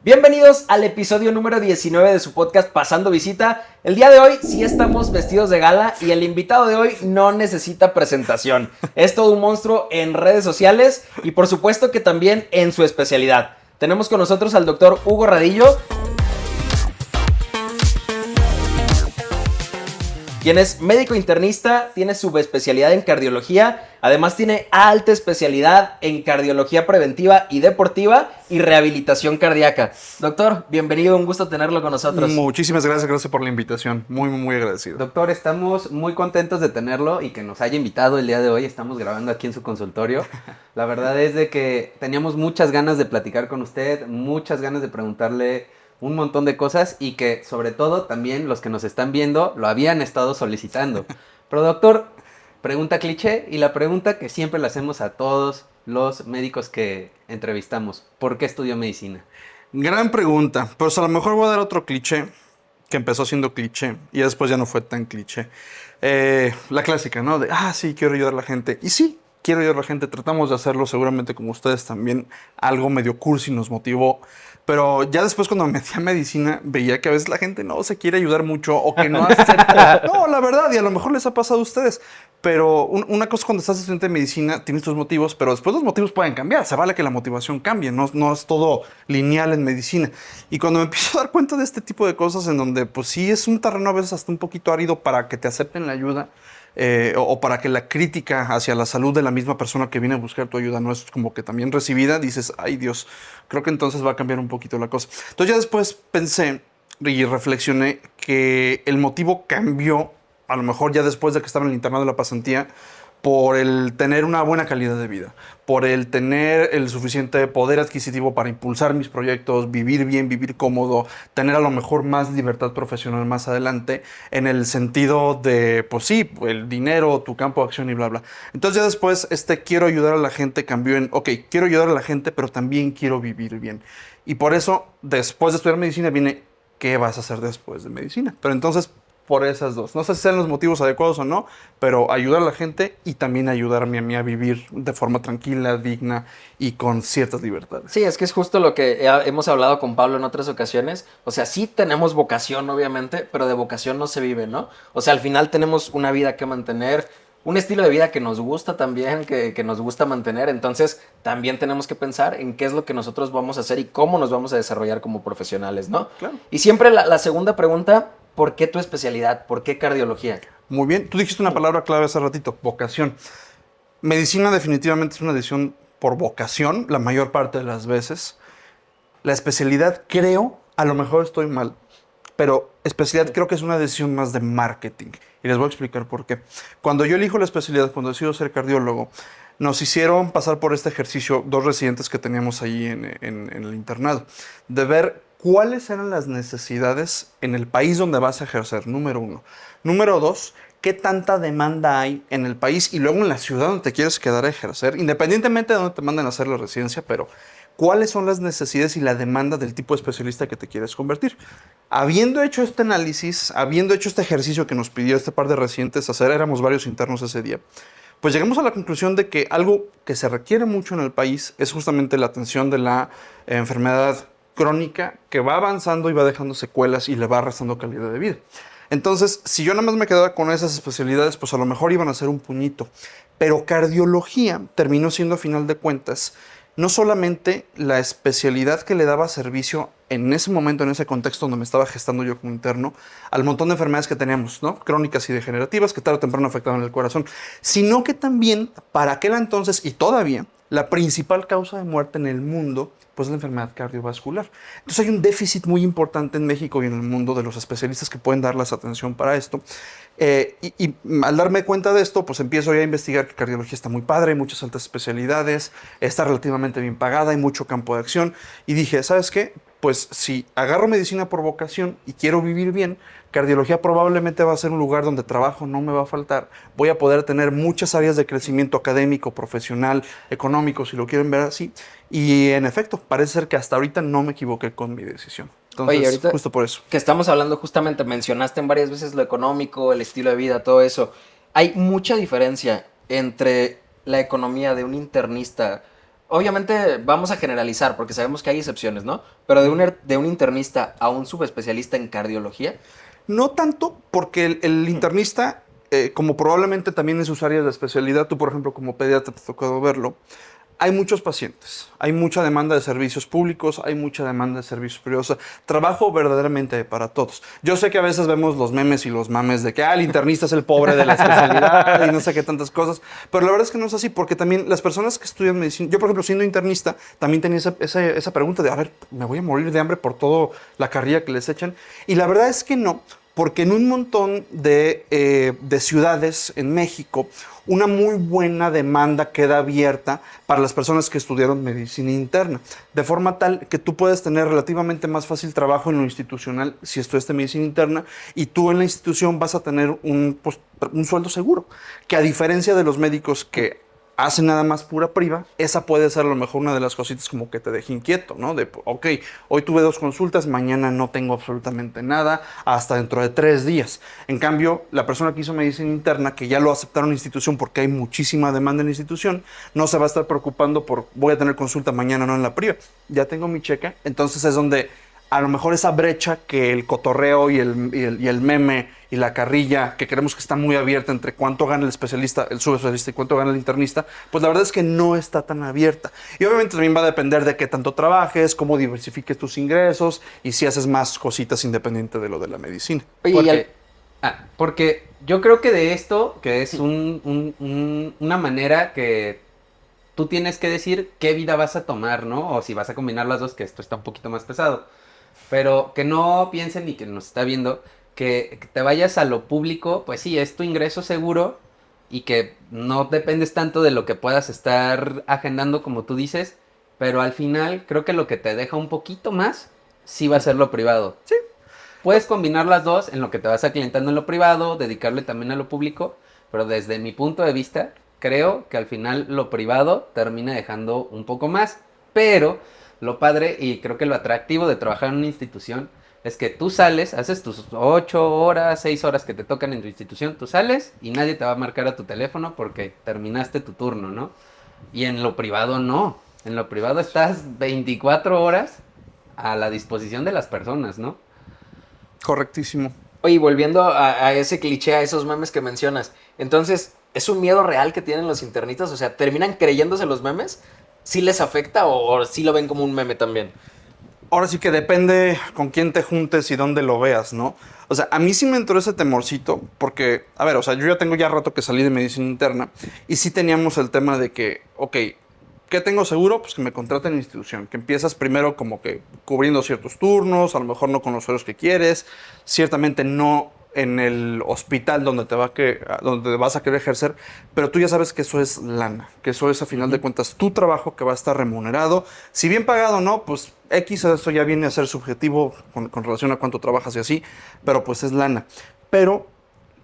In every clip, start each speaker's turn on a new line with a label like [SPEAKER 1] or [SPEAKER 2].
[SPEAKER 1] Bienvenidos al episodio número 19 de su podcast Pasando Visita. El día de hoy sí estamos vestidos de gala y el invitado de hoy no necesita presentación. Es todo un monstruo en redes sociales y por supuesto que también en su especialidad. Tenemos con nosotros al doctor Hugo Radillo, quien es médico internista, tiene subespecialidad en cardiología, además tiene alta especialidad en cardiología preventiva y deportiva y rehabilitación cardíaca. Doctor, bienvenido, un gusto tenerlo con nosotros.
[SPEAKER 2] Muchísimas gracias por la invitación, muy agradecido.
[SPEAKER 3] Doctor, estamos muy contentos de tenerlo y que nos haya invitado el día de hoy. Estamos grabando aquí en su consultorio. La verdad es de que teníamos muchas ganas de platicar con usted, muchas ganas de preguntarle un montón de cosas y que sobre todo también los que nos están viendo lo habían estado solicitando. Pero doctor, pregunta cliché y la pregunta que siempre le hacemos a todos los médicos que entrevistamos: ¿por qué estudió medicina?
[SPEAKER 2] Gran pregunta, pues a lo mejor voy a dar otro cliché que empezó siendo cliché y después ya no fue tan cliché. La clásica, ¿no? Sí, quiero ayudar a la gente. Y sí, quiero ayudar a la gente, tratamos de hacerlo seguramente como ustedes también, algo medio cursi nos motivó. Pero ya después cuando me metí a medicina veía que a veces la gente no se quiere ayudar mucho o que no acepta. No, la verdad, y a lo mejor les ha pasado a ustedes. Pero una cosa cuando estás estudiante de medicina tienes tus motivos, pero después los motivos pueden cambiar. Se vale que la motivación cambie, no es todo lineal en medicina. Y cuando me empiezo a dar cuenta de este tipo de cosas en donde pues sí es un terreno a veces hasta un poquito árido para que te acepten la ayuda, o para que la crítica hacia la salud de la misma persona que viene a buscar tu ayuda no es como que también recibida, dices, ay Dios, creo que entonces va a cambiar un poquito la cosa. Entonces ya después pensé y reflexioné que el motivo cambió, a lo mejor ya después de que estaba en el internado de la pasantía, por el tener una buena calidad de vida, por el tener el suficiente poder adquisitivo para impulsar mis proyectos, vivir bien, vivir cómodo, tener a lo mejor más libertad profesional más adelante, en el sentido de, pues sí, el dinero, tu campo de acción y bla, bla. Entonces ya después quiero ayudar a la gente cambió en, quiero ayudar a la gente, pero también quiero vivir bien. Y por eso, después de estudiar medicina, viene, ¿qué vas a hacer después de medicina? Pero entonces, por esas dos. No sé si sean los motivos adecuados o no, pero ayudar a la gente y también ayudarme a mí a vivir de forma tranquila, digna y con ciertas libertades.
[SPEAKER 1] Sí, es que es justo lo que hemos hablado con Pablo en otras ocasiones. O sea, sí tenemos vocación, obviamente, pero de vocación no se vive, ¿no? O sea, al final tenemos una vida que mantener, un estilo de vida que nos gusta también, que nos gusta mantener. Entonces, también tenemos que pensar en qué es lo que nosotros vamos a hacer y cómo nos vamos a desarrollar como profesionales, ¿no?
[SPEAKER 2] Claro.
[SPEAKER 1] Y siempre la segunda pregunta: ¿por qué tu especialidad? ¿Por qué cardiología?
[SPEAKER 2] Muy bien. Tú dijiste una palabra clave hace ratito, vocación. Medicina definitivamente es una decisión por vocación, la mayor parte de las veces. La especialidad, creo, a lo mejor estoy mal, pero especialidad creo que es una decisión más de marketing. Y les voy a explicar por qué. Cuando yo elijo la especialidad, cuando decido ser cardiólogo, nos hicieron pasar por este ejercicio dos residentes que teníamos ahí en el internado, de ver cuáles eran las necesidades en el país donde vas a ejercer, número uno. Número dos, qué tanta demanda hay en el país y luego en la ciudad donde te quieres quedar a ejercer, independientemente de dónde te manden a hacer la residencia, pero cuáles son las necesidades y la demanda del tipo de especialista que te quieres convertir. Habiendo hecho este análisis, habiendo hecho este ejercicio que nos pidió este par de residentes hacer, éramos varios internos ese día, pues llegamos a la conclusión de que algo que se requiere mucho en el país es justamente la atención de la enfermedad crónica que va avanzando y va dejando secuelas y le va restando calidad de vida. Entonces, si yo nada más me quedaba con esas especialidades, pues a lo mejor iban a ser un puñito. Pero cardiología terminó siendo, a final de cuentas, no solamente la especialidad que le daba servicio en ese momento, en ese contexto donde me estaba gestando yo como interno, al montón de enfermedades que teníamos, ¿no? Crónicas y degenerativas que tarde o temprano afectaban el corazón, sino que también, para aquel entonces y todavía, la principal causa de muerte en el mundo, pues es la enfermedad cardiovascular. Entonces hay un déficit muy importante en México y en el mundo de los especialistas que pueden darles atención para esto. Y al darme cuenta de esto, pues empiezo ya a investigar que cardiología está muy padre, hay muchas altas especialidades, está relativamente bien pagada, hay mucho campo de acción. Y dije, ¿sabes qué? Pues si agarro medicina por vocación y quiero vivir bien, cardiología probablemente va a ser un lugar donde trabajo no me va a faltar. Voy a poder tener muchas áreas de crecimiento académico, profesional, económico, si lo quieren ver así. Y en efecto, parece ser que hasta ahorita no me equivoqué con mi decisión. Entonces,
[SPEAKER 1] Oye, ahorita
[SPEAKER 2] justo por eso.
[SPEAKER 1] que estamos hablando, justamente mencionaste en varias veces lo económico, el estilo de vida, todo eso. Hay mucha diferencia entre la economía de un internista. obviamente vamos a generalizar porque sabemos que hay excepciones, ¿no? Pero de un internista a un subespecialista en cardiología.
[SPEAKER 2] No tanto porque el internista, como probablemente también en sus áreas de especialidad, tú por ejemplo como pediatra te ha tocado verlo, hay muchos pacientes, hay mucha demanda de servicios públicos, hay mucha demanda de servicios privados. O sea, trabajo verdaderamente hay para todos. Yo sé que a veces vemos los memes y los mames de que el internista es el pobre de la especialidad y no sé qué tantas cosas, pero la verdad es que no es así, porque también las personas que estudian medicina, yo por ejemplo siendo internista, también tenía esa pregunta de, a ver, ¿me voy a morir de hambre por toda la carrilla que les echan? Y la verdad es que no. Porque en un montón de ciudades en México, una muy buena demanda queda abierta para las personas que estudiaron medicina interna, de forma tal que tú puedes tener relativamente más fácil trabajo en lo institucional si estudiaste medicina interna y tú en la institución vas a tener un sueldo seguro, que a diferencia de los médicos que hacen nada más pura priva, esa puede ser a lo mejor una de las cositas como que te deje inquieto, ¿no? De, ok, hoy tuve 2 consultas, mañana no tengo absolutamente nada, hasta dentro de 3 días. En cambio, la persona que hizo medicina interna, que ya lo aceptaron en la institución porque hay muchísima demanda en la institución, no se va a estar preocupando por, voy a tener consulta mañana, no en la priva. Ya tengo mi cheque, entonces es donde a lo mejor esa brecha que el cotorreo y el meme y la carrilla, que creemos que está muy abierta entre cuánto gana el especialista, el subespecialista y cuánto gana el internista, pues la verdad es que no está tan abierta. Y obviamente también va a depender de qué tanto trabajes, cómo diversifiques tus ingresos y si haces más cositas independiente de lo de la medicina.
[SPEAKER 1] Oye,
[SPEAKER 3] Porque yo creo que de esto, que es una manera que tú tienes que decir qué vida vas a tomar, ¿no? O si vas a combinar las dos, que esto está un poquito más pesado. Pero que no piensen ni que nos está viendo, que te vayas a lo público, pues sí, es tu ingreso seguro y que no dependes tanto de lo que puedas estar agendando como tú dices, pero al final creo que lo que te deja un poquito más sí va a ser lo privado.
[SPEAKER 2] Sí.
[SPEAKER 3] Puedes combinar las dos en lo que te vas aclientando en lo privado, dedicarle también a lo público, pero desde mi punto de vista, creo que al final lo privado termina dejando un poco más, pero lo padre y creo que lo atractivo de trabajar en una institución es que tú sales, haces tus 8 horas, 6 horas que te tocan en tu institución, tú sales y nadie te va a marcar a tu teléfono porque terminaste tu turno, ¿no? Y en lo privado no, en lo privado estás 24 horas a la disposición de las personas, ¿no?
[SPEAKER 2] Correctísimo.
[SPEAKER 1] Oye, volviendo a ese cliché, a esos memes que mencionas, entonces, ¿es un miedo real que tienen los internistas? O sea, ¿terminan creyéndose los memes? ¿Sí les afecta o sí lo ven como un meme también?
[SPEAKER 2] Ahora sí que depende con quién te juntes y dónde lo veas, ¿no? O sea, a mí sí me entró ese temorcito porque, a ver, o sea, yo ya tengo ya rato que salí de medicina interna y sí teníamos el tema de que, ok, ¿qué tengo seguro? Pues que me contraten en la institución, que empiezas primero como que cubriendo ciertos turnos, a lo mejor no con los horarios que quieres, ciertamente no en el hospital donde vas a querer ejercer, pero tú ya sabes que eso es lana, que eso es a final de cuentas tu trabajo que va a estar remunerado, si bien pagado o no, pues X, eso ya viene a ser subjetivo con relación a cuánto trabajas y así, pero pues es lana. Pero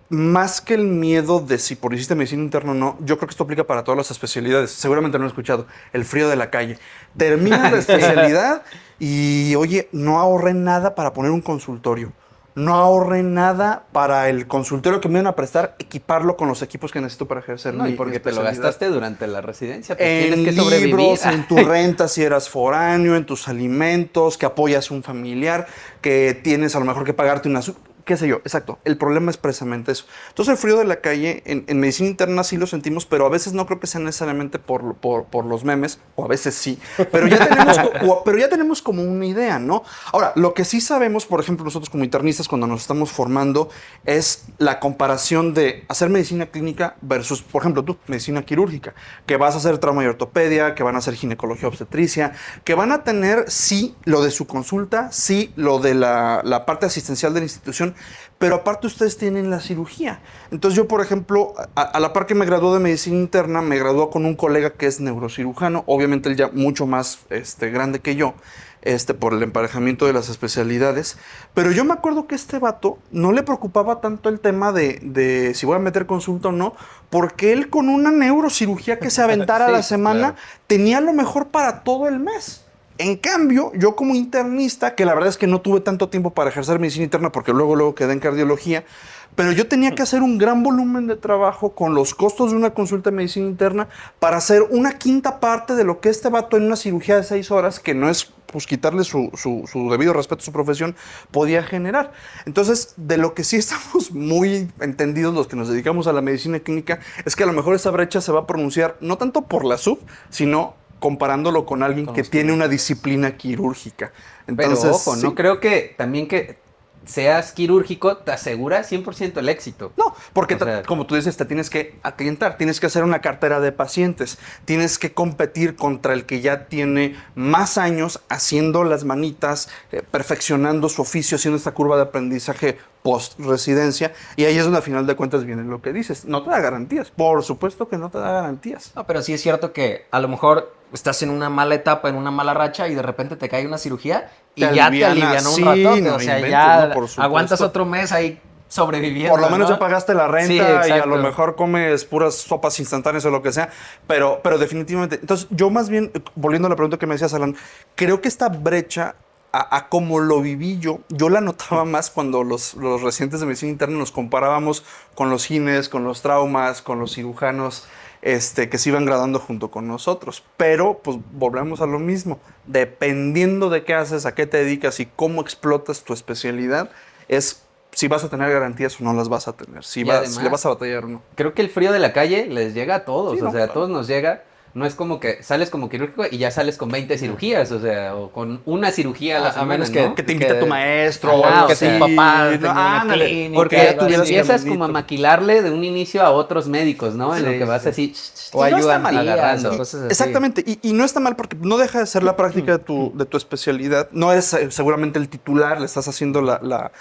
[SPEAKER 2] más que el miedo de si por hiciste medicina interna o no, yo creo que esto aplica para todas las especialidades. Seguramente no lo he escuchado. El frío de la calle. Termina la especialidad y, oye, no ahorré nada para poner un consultorio. No ahorré nada para el consultorio que me iban a prestar, equiparlo con los equipos que necesito para ejercer.
[SPEAKER 3] No, y
[SPEAKER 2] mi
[SPEAKER 3] porque te lo
[SPEAKER 2] especialidad.
[SPEAKER 3] gastaste durante la residencia, pues
[SPEAKER 2] En
[SPEAKER 3] tienes que sobrevivir.
[SPEAKER 2] libros, en tu renta si eras foráneo, en tus alimentos, que apoyas a un familiar, que tienes a lo mejor que pagarte una... qué sé yo, exacto. El problema es precisamente eso. Entonces el frío de la calle, en medicina interna sí lo sentimos, pero a veces no creo que sea necesariamente por los memes, o a veces sí. Pero ya tenemos como una idea, ¿no? Ahora, lo que sí sabemos, por ejemplo, nosotros como internistas cuando nos estamos formando, es la comparación de hacer medicina clínica versus, por ejemplo, tú, medicina quirúrgica, que vas a hacer trauma y ortopedia, que van a hacer ginecología obstetricia, que van a tener sí lo de su consulta, sí lo de la parte asistencial de la institución, pero aparte ustedes tienen la cirugía. Entonces yo, por ejemplo, a la par que me graduó de medicina interna, me graduó con un colega que es neurocirujano, obviamente él ya mucho más grande que yo, por el emparejamiento de las especialidades, pero yo me acuerdo que este vato no le preocupaba tanto el tema de si voy a meter consulta o no, porque él con una neurocirugía que se aventara a
[SPEAKER 3] Sí,
[SPEAKER 2] la semana
[SPEAKER 3] claro.
[SPEAKER 2] tenía lo mejor para todo el mes. En cambio, yo como internista, que la verdad es que no tuve tanto tiempo para ejercer medicina interna porque luego quedé en cardiología, pero yo tenía que hacer un gran volumen de trabajo con los costos de una consulta de medicina interna para hacer una quinta parte de lo que este vato en una cirugía de 6 horas, que no es pues quitarle su debido respeto a su profesión, podía generar. Entonces, de lo que sí estamos muy entendidos los que nos dedicamos a la medicina clínica, es que a lo mejor esa brecha se va a pronunciar no tanto por la sub, sino comparándolo con alguien que tiene una disciplina quirúrgica. Entonces,
[SPEAKER 3] pero ojo,
[SPEAKER 2] sí.
[SPEAKER 3] no creo que también que seas quirúrgico te asegura 100% el éxito.
[SPEAKER 2] No, porque
[SPEAKER 3] O sea,
[SPEAKER 2] como tú dices, te tienes que aclientar, tienes que hacer una cartera de pacientes, tienes que competir contra el que ya tiene más años haciendo las manitas, perfeccionando su oficio, haciendo esta curva de aprendizaje post-residencia, y ahí es donde a final de cuentas viene lo que dices. No te da garantías, por supuesto que no te da garantías.
[SPEAKER 1] No, pero sí es cierto que a lo mejor estás en una mala etapa, en una mala racha y de repente te cae una cirugía y
[SPEAKER 2] Te
[SPEAKER 1] ya
[SPEAKER 2] aliviana,
[SPEAKER 1] te alivianó un
[SPEAKER 2] sí,
[SPEAKER 1] ratote.
[SPEAKER 2] no
[SPEAKER 1] O sea,
[SPEAKER 2] inventes,
[SPEAKER 1] ya
[SPEAKER 2] ¿no? Por supuesto.
[SPEAKER 1] aguantas otro mes ahí sobreviviendo.
[SPEAKER 2] Por lo menos
[SPEAKER 1] ¿no?
[SPEAKER 2] ya pagaste la renta
[SPEAKER 1] Sí,
[SPEAKER 2] y a
[SPEAKER 1] exacto.
[SPEAKER 2] lo mejor comes puras sopas instantáneas o lo que sea, pero definitivamente. Entonces, yo más bien, volviendo a la pregunta que me decías, Alan, creo que esta brecha, a como lo viví yo la notaba más cuando los residentes de medicina interna nos comparábamos con los gines, con los traumas, con los cirujanos que se iban graduando junto con nosotros. Pero, pues, volvemos a lo mismo. Dependiendo de qué haces, a qué te dedicas y cómo explotas tu especialidad, es si vas a tener garantías o no las vas a tener, si
[SPEAKER 3] además,
[SPEAKER 2] le vas a batallar o no.
[SPEAKER 3] creo que el frío de la calle les llega a todos,
[SPEAKER 2] Sí,
[SPEAKER 3] o
[SPEAKER 2] no,
[SPEAKER 3] sea, a
[SPEAKER 2] claro.
[SPEAKER 3] todos nos llega. No es como que sales como quirúrgico y ya sales con 20 cirugías, o sea, o con una cirugía a la
[SPEAKER 1] A
[SPEAKER 3] semana,
[SPEAKER 1] menos que-
[SPEAKER 3] ¿no?
[SPEAKER 2] Que te invite tu maestro o
[SPEAKER 3] Ajá,
[SPEAKER 2] algo
[SPEAKER 3] que
[SPEAKER 2] así.
[SPEAKER 3] tu
[SPEAKER 1] papá
[SPEAKER 2] No,
[SPEAKER 1] tenga una
[SPEAKER 2] ándale,
[SPEAKER 1] clínica,
[SPEAKER 3] Porque
[SPEAKER 2] ya tuvieras
[SPEAKER 3] empiezas
[SPEAKER 2] caminito.
[SPEAKER 3] como a maquilarle de un inicio a otros médicos, ¿no? En
[SPEAKER 1] Sí,
[SPEAKER 3] lo que vas
[SPEAKER 1] sí.
[SPEAKER 3] así,
[SPEAKER 1] O
[SPEAKER 2] Y no está mal,
[SPEAKER 1] ayudantías
[SPEAKER 3] agarrando.
[SPEAKER 1] o cosas así.
[SPEAKER 2] Exactamente, y no está mal porque no deja de ser la práctica de tu especialidad. No es seguramente el titular, le estás haciendo la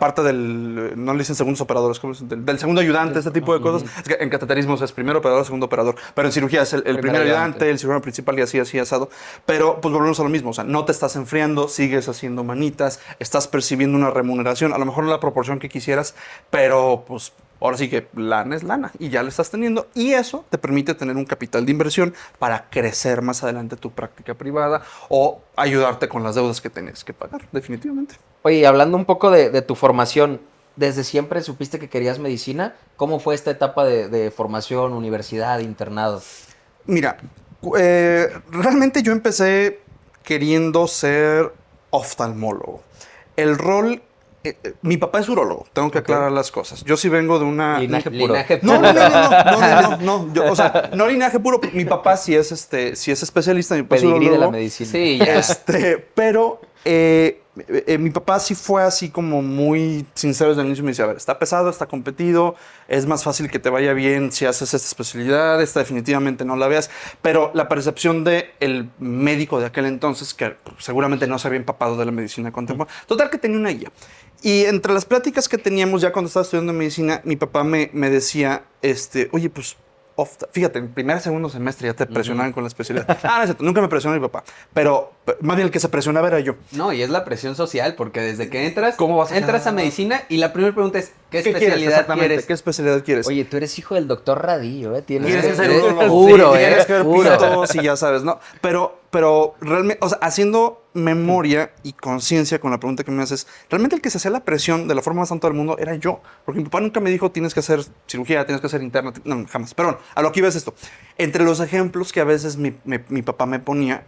[SPEAKER 2] parte del, no le dicen segundos operadores, ¿cómo es? Del segundo ayudante, este tipo de cosas. Es que en cateterismo es primero operador, segundo operador, pero en cirugía es el primer ayudante, el cirujano principal y así asado. Pero pues volvemos a lo mismo, o sea, no te estás enfriando, sigues haciendo manitas, estás percibiendo una remuneración, a lo mejor no la proporción que quisieras, pero pues ahora sí que lana es lana y ya la estás teniendo, y eso te permite tener un capital de inversión para crecer más adelante tu práctica privada o ayudarte con las deudas que tenés que pagar, definitivamente.
[SPEAKER 1] Oye, y hablando un poco de tu formación, ¿desde siempre supiste que querías medicina? ¿Cómo fue esta etapa de formación, universidad, internado?
[SPEAKER 2] Mira, realmente yo empecé queriendo ser oftalmólogo. El rol, mi papá es urólogo, tengo que aclarar las cosas. Yo sí vengo de una...
[SPEAKER 1] Linaje puro.
[SPEAKER 3] Linaje
[SPEAKER 2] No,
[SPEAKER 3] puro.
[SPEAKER 2] no. O sea, no linaje puro. Mi papá sí es especialista, mi papá es
[SPEAKER 1] Pedigrí de la
[SPEAKER 2] urólogo.
[SPEAKER 1] medicina.
[SPEAKER 3] Sí, ya.
[SPEAKER 2] Pero mi papá sí fue así como muy sincero desde el inicio. Me dice, a ver, está pesado, está competido, es más fácil que te vaya bien si haces esta especialidad, esta definitivamente no la veas. Pero la percepción del médico de aquel entonces, que seguramente no se había empapado de la medicina contemporánea, total que tenía una guía. Y entre las pláticas que teníamos ya cuando estaba estudiando medicina, mi papá me decía, oye, pues, fíjate, en primer, segundo semestre ya te presionaban con la especialidad. No es cierto, nunca me presionó mi papá. Pero más bien el que se presionaba era yo.
[SPEAKER 3] No, y es la presión social, porque desde que entras,
[SPEAKER 2] ¿Cómo vas a
[SPEAKER 3] entras a
[SPEAKER 2] quedar?
[SPEAKER 3] medicina y la primera pregunta es, ¿qué especialidad
[SPEAKER 2] Exactamente,
[SPEAKER 3] quieres?
[SPEAKER 2] ¿qué especialidad quieres?
[SPEAKER 1] Oye, tú eres hijo del doctor Radillo, ¿eh?
[SPEAKER 2] Tienes que ser
[SPEAKER 1] eres
[SPEAKER 2] urólogo.
[SPEAKER 1] puro,
[SPEAKER 2] Sí, tienes que ver
[SPEAKER 1] puro.
[SPEAKER 2] pitos y ya sabes, ¿no? Pero realmente, o sea, haciendo memoria y conciencia con la pregunta que me haces, realmente el que se hacía la presión de la forma más santa del mundo era yo. Porque mi papá nunca me dijo, tienes que hacer cirugía, tienes que hacer interna. No, jamás. Pero bueno, a lo que iba es esto. Entre los ejemplos que a veces mi papá me ponía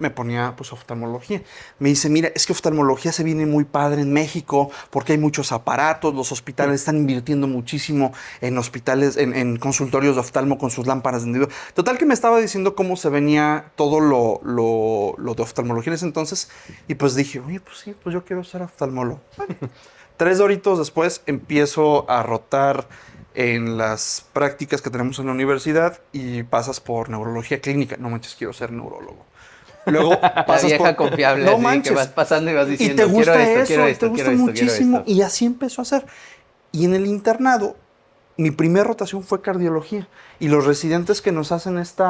[SPEAKER 2] pues oftalmología. Me dice, mira, es que oftalmología se viene muy padre en México porque hay muchos aparatos, los hospitales están invirtiendo muchísimo en hospitales, en consultorios de oftalmo con sus lámparas de encendido. Total que me estaba diciendo cómo se venía todo lo de oftalmología en ese entonces. Y pues dije, oye, pues sí, pues yo quiero ser oftalmólogo. Bueno, 3 doritos después empiezo a rotar en las prácticas que tenemos en la universidad y pasas por neurología clínica. No manches, quiero ser neurólogo. Luego
[SPEAKER 3] La
[SPEAKER 2] pasas
[SPEAKER 3] vieja
[SPEAKER 2] por...
[SPEAKER 3] confiable,
[SPEAKER 2] No
[SPEAKER 3] así,
[SPEAKER 2] manches.
[SPEAKER 3] que vas pasando y vas
[SPEAKER 2] Y
[SPEAKER 3] diciendo,
[SPEAKER 2] te gusta
[SPEAKER 3] quiero esto,
[SPEAKER 2] eso,
[SPEAKER 3] quiero
[SPEAKER 2] te
[SPEAKER 3] esto,
[SPEAKER 2] gusta
[SPEAKER 3] quiero esto, quiero
[SPEAKER 2] muchísimo.
[SPEAKER 3] esto.
[SPEAKER 2] Y así empezó a hacer. Y en el internado mi primera rotación fue cardiología. Y los residentes que nos hacen este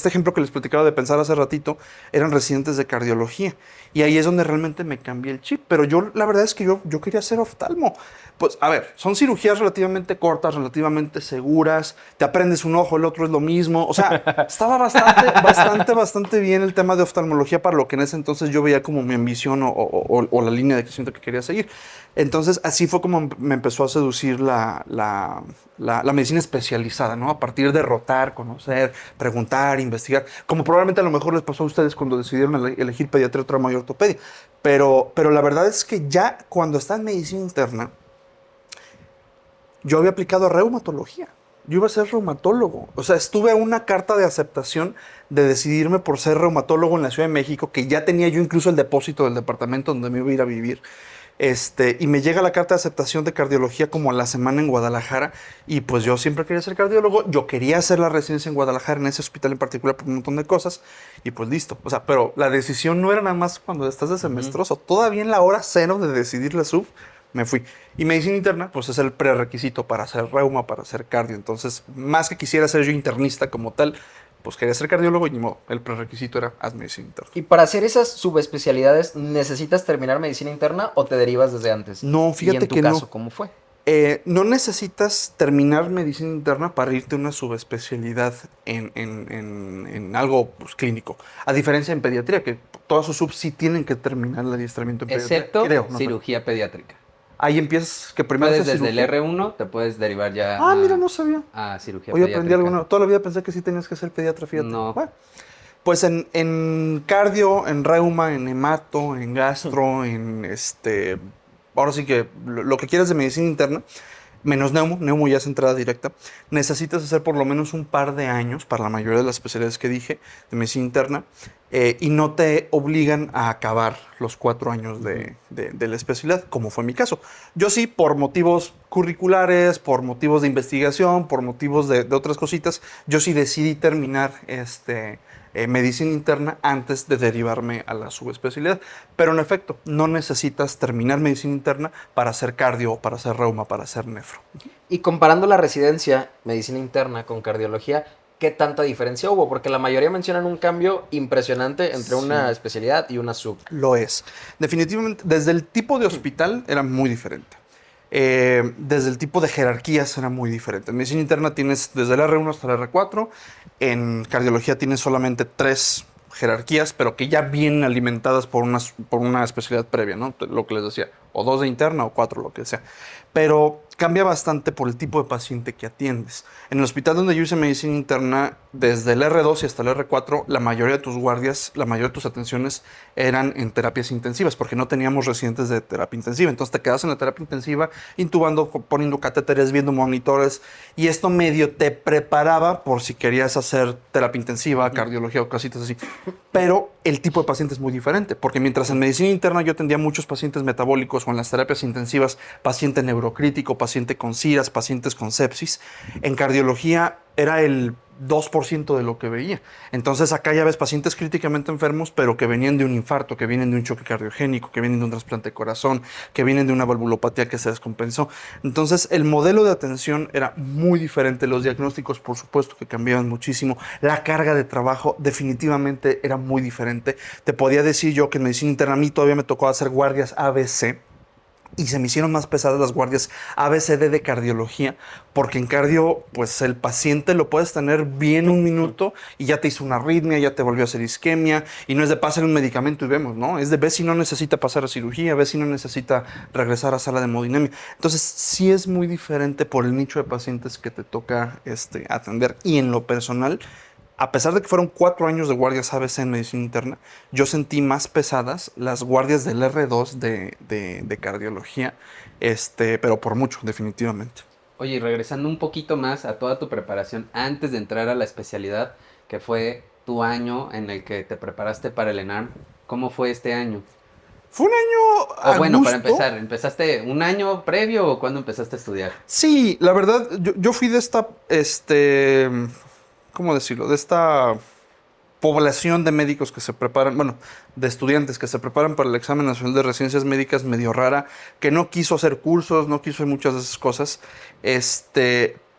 [SPEAKER 2] ejemplo que les platicaba de pensar hace ratito, eran residentes de cardiología. Y ahí es donde realmente me cambié el chip. Pero yo, la verdad es que yo quería ser oftalmo. Pues, a ver, son cirugías relativamente cortas, relativamente seguras. Te aprendes un ojo, el otro es lo mismo. O sea, estaba bastante bien el tema de oftalmología para lo que en ese entonces yo veía como mi ambición o la línea de crecimiento que quería seguir. Entonces, así fue como me empezó a seducir la medicina especializada, ¿no? A partir de rotar, conocer, preguntar, investigar. Como probablemente a lo mejor les pasó a ustedes cuando decidieron elegir pediatría o trauma y ortopedia. Pero la verdad es que ya cuando está en medicina interna, yo había aplicado a reumatología. Yo iba a ser reumatólogo. O sea, estuve a una carta de aceptación de decidirme por ser reumatólogo en la Ciudad de México, que ya tenía yo incluso el depósito del departamento donde me iba a ir a vivir. Y me llega la carta de aceptación de cardiología como a la semana en Guadalajara. Y pues yo siempre quería ser cardiólogo. Yo quería hacer la residencia en Guadalajara, en ese hospital en particular, por un montón de cosas. Y pues listo. O sea, pero la decisión no era nada más cuando estás de semestroso. Todavía en la hora cero de decidir la sub, me fui. Y medicina interna, pues es el prerequisito para hacer reuma, para hacer cardio. Entonces, más que quisiera ser yo internista como tal, pues quería ser cardiólogo y ni modo. El prerequisito era haz medicina interna.
[SPEAKER 1] ¿Y para hacer esas subespecialidades necesitas terminar medicina interna o te derivas desde antes?
[SPEAKER 2] No, fíjate
[SPEAKER 1] ¿Y en tu
[SPEAKER 2] que
[SPEAKER 1] caso,
[SPEAKER 2] no.
[SPEAKER 1] cómo fue?
[SPEAKER 2] No necesitas terminar medicina interna para irte a una subespecialidad en algo pues, clínico. A diferencia en pediatría, que todas sus subs sí tienen que terminar el adiestramiento en pediatría.
[SPEAKER 3] Excepto
[SPEAKER 2] Creo, no sé.
[SPEAKER 3] cirugía pediátrica.
[SPEAKER 2] Ahí empiezas que primero
[SPEAKER 3] Puedes
[SPEAKER 2] haces
[SPEAKER 3] desde el
[SPEAKER 2] cirugía.
[SPEAKER 3] R1, te puedes derivar ya
[SPEAKER 2] Mira, no sabía.
[SPEAKER 3] a cirugía
[SPEAKER 2] Hoy aprendí
[SPEAKER 3] pediátrica.
[SPEAKER 2] algo nuevo. Toda la vida pensé que sí tenías que ser pediatra, fíjate.
[SPEAKER 3] No.
[SPEAKER 2] Bueno, pues en cardio, en reuma, en hemato, en gastro, ahora sí que lo que quieras de medicina interna, menos neumo ya es entrada directa, necesitas hacer por lo menos un par de años para la mayoría de las especialidades que dije de medicina interna y no te obligan a acabar los 4 años de la especialidad, como fue mi caso. Yo sí, por motivos curriculares, por motivos de investigación, por motivos de otras cositas, yo sí decidí terminar medicina interna antes de derivarme a la subespecialidad. Pero en efecto, no necesitas terminar medicina interna para hacer cardio, para hacer reuma, para hacer nefro.
[SPEAKER 1] Y comparando la residencia, medicina interna con cardiología, ¿qué tanta diferencia hubo? Porque la mayoría mencionan un cambio impresionante entre una especialidad y una sub.
[SPEAKER 2] Lo es. Definitivamente, desde el tipo de hospital era muy diferente. Desde el tipo de jerarquías era muy diferente. En medicina interna tienes desde el R1 hasta el R4. En cardiología tienes solamente 3 jerarquías, pero que ya vienen alimentadas por una especialidad previa, ¿no? Lo que les decía, o 2 de interna o 4, lo que sea. Pero cambia bastante por el tipo de paciente que atiendes. En el hospital donde yo hice medicina interna, desde el R2 y hasta el R4, la mayoría de tus guardias, la mayoría de tus atenciones eran en terapias intensivas, porque no teníamos residentes de terapia intensiva. Entonces te quedas en la terapia intensiva, intubando, poniendo catéteres, viendo monitores, y esto medio te preparaba por si querías hacer terapia intensiva, cardiología o cositas así. Pero el tipo de paciente es muy diferente, porque mientras en medicina interna yo atendía muchos pacientes metabólicos o en las terapias intensivas, paciente neurocrítico, paciente con CIRAS, pacientes con sepsis, en cardiología era el 2% de lo que veía. Entonces acá ya ves pacientes críticamente enfermos, pero que venían de un infarto, que vienen de un choque cardiogénico, que vienen de un trasplante de corazón, que vienen de una valvulopatía que se descompensó. Entonces el modelo de atención era muy diferente. Los diagnósticos, por supuesto, que cambiaban muchísimo. La carga de trabajo definitivamente era muy diferente. Te podía decir yo que en medicina interna a mí todavía me tocó hacer guardias ABC. Y se me hicieron más pesadas las guardias ABCD de cardiología, porque en cardio, pues el paciente lo puedes tener bien un minuto y ya te hizo una arritmia, ya te volvió a hacer isquemia, y no es de pásale un medicamento y vemos, ¿no? Es de ver si no necesita pasar a cirugía, ver si no necesita regresar a sala de hemodinámica. Entonces, sí es muy diferente por el nicho de pacientes que te toca atender. Y en lo personal, a pesar de que fueron 4 años de guardias ABC en medicina interna, yo sentí más pesadas las guardias del R2 de cardiología, pero por mucho, definitivamente.
[SPEAKER 3] Oye, y regresando un poquito más a toda tu preparación antes de entrar a la especialidad, que fue tu año en el que te preparaste para el ENARM, ¿cómo fue este año?
[SPEAKER 2] Fue un año
[SPEAKER 3] O bueno,
[SPEAKER 2] gusto.
[SPEAKER 3] para empezar, ¿empezaste un año previo o cuándo empezaste a estudiar?
[SPEAKER 2] Sí, la verdad, yo fui de esta, ¿cómo decirlo? De esta población de médicos que se preparan, bueno, de estudiantes que se preparan para el examen nacional de residencias médicas medio rara, que no quiso hacer cursos, no quiso hacer muchas de esas cosas,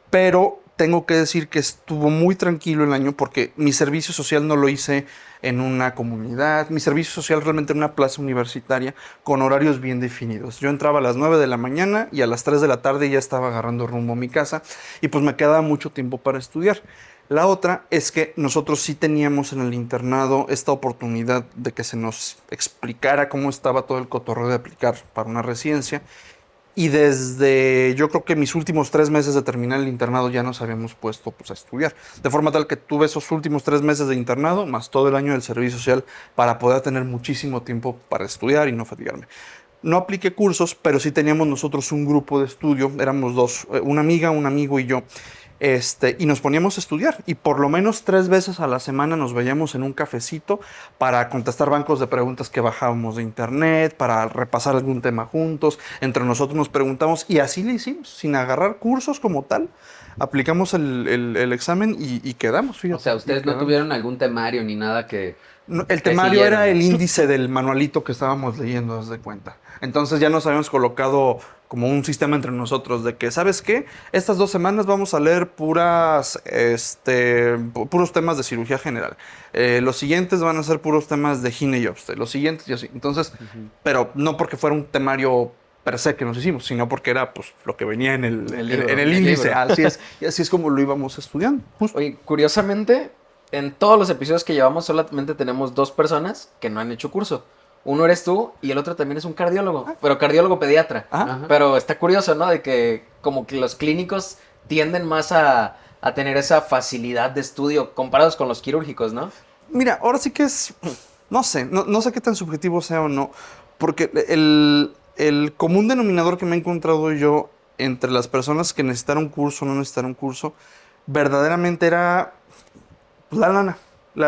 [SPEAKER 2] pero tengo que decir que estuvo muy tranquilo el año porque mi servicio social no lo hice en una comunidad, mi servicio social realmente en una plaza universitaria con horarios bien definidos. Yo entraba a las 9 de la mañana y a las 3 de la tarde ya estaba agarrando rumbo a mi casa y pues me quedaba mucho tiempo para estudiar. La otra es que nosotros sí teníamos en el internado esta oportunidad de que se nos explicara cómo estaba todo el cotorreo de aplicar para una residencia. Y desde yo creo que mis últimos 3 meses de terminar el internado ya nos habíamos puesto pues, a estudiar. De forma tal que tuve esos últimos 3 meses de internado más todo el año del servicio social para poder tener muchísimo tiempo para estudiar y no fatigarme. No apliqué cursos, pero sí teníamos nosotros un grupo de estudio. Éramos dos, una amiga, un amigo y yo. Y nos poníamos a estudiar y por lo menos 3 veces a la semana nos veíamos en un cafecito para contestar bancos de preguntas que bajábamos de internet, para repasar algún tema juntos, entre nosotros nos preguntamos y así le hicimos, sin agarrar cursos como tal, aplicamos el examen y quedamos, fíjate.
[SPEAKER 3] O sea, ustedes no tuvieron algún temario ni nada que...
[SPEAKER 2] No, el
[SPEAKER 3] que
[SPEAKER 2] temario
[SPEAKER 3] siguieron.
[SPEAKER 2] era el índice del manualito que estábamos leyendo, haz de cuenta. Entonces ya nos habíamos colocado como un sistema entre nosotros de que, ¿sabes qué? Estas 2 semanas vamos a leer puros temas de cirugía general. Los siguientes van a ser puros temas de gine y obstet. Los siguientes y así. Entonces, pero no porque fuera un temario per se que nos hicimos, sino porque era pues lo que venía en el índice.
[SPEAKER 1] libro.
[SPEAKER 2] Así es. Y así es como lo íbamos estudiando. Justo.
[SPEAKER 1] Oye, curiosamente, en todos los episodios que llevamos solamente tenemos 2 personas que no han hecho curso. Uno eres tú y el otro también es un cardiólogo, pero cardiólogo pediatra.
[SPEAKER 2] Ajá.
[SPEAKER 1] Pero está curioso, ¿no? De que como que los clínicos tienden más a tener esa facilidad de estudio comparados con los quirúrgicos, ¿no?
[SPEAKER 2] Mira, ahora sí que es, no sé, no sé qué tan subjetivo sea o no, porque el común denominador que me he encontrado yo entre las personas que necesitaron curso o no necesitaron curso, verdaderamente era la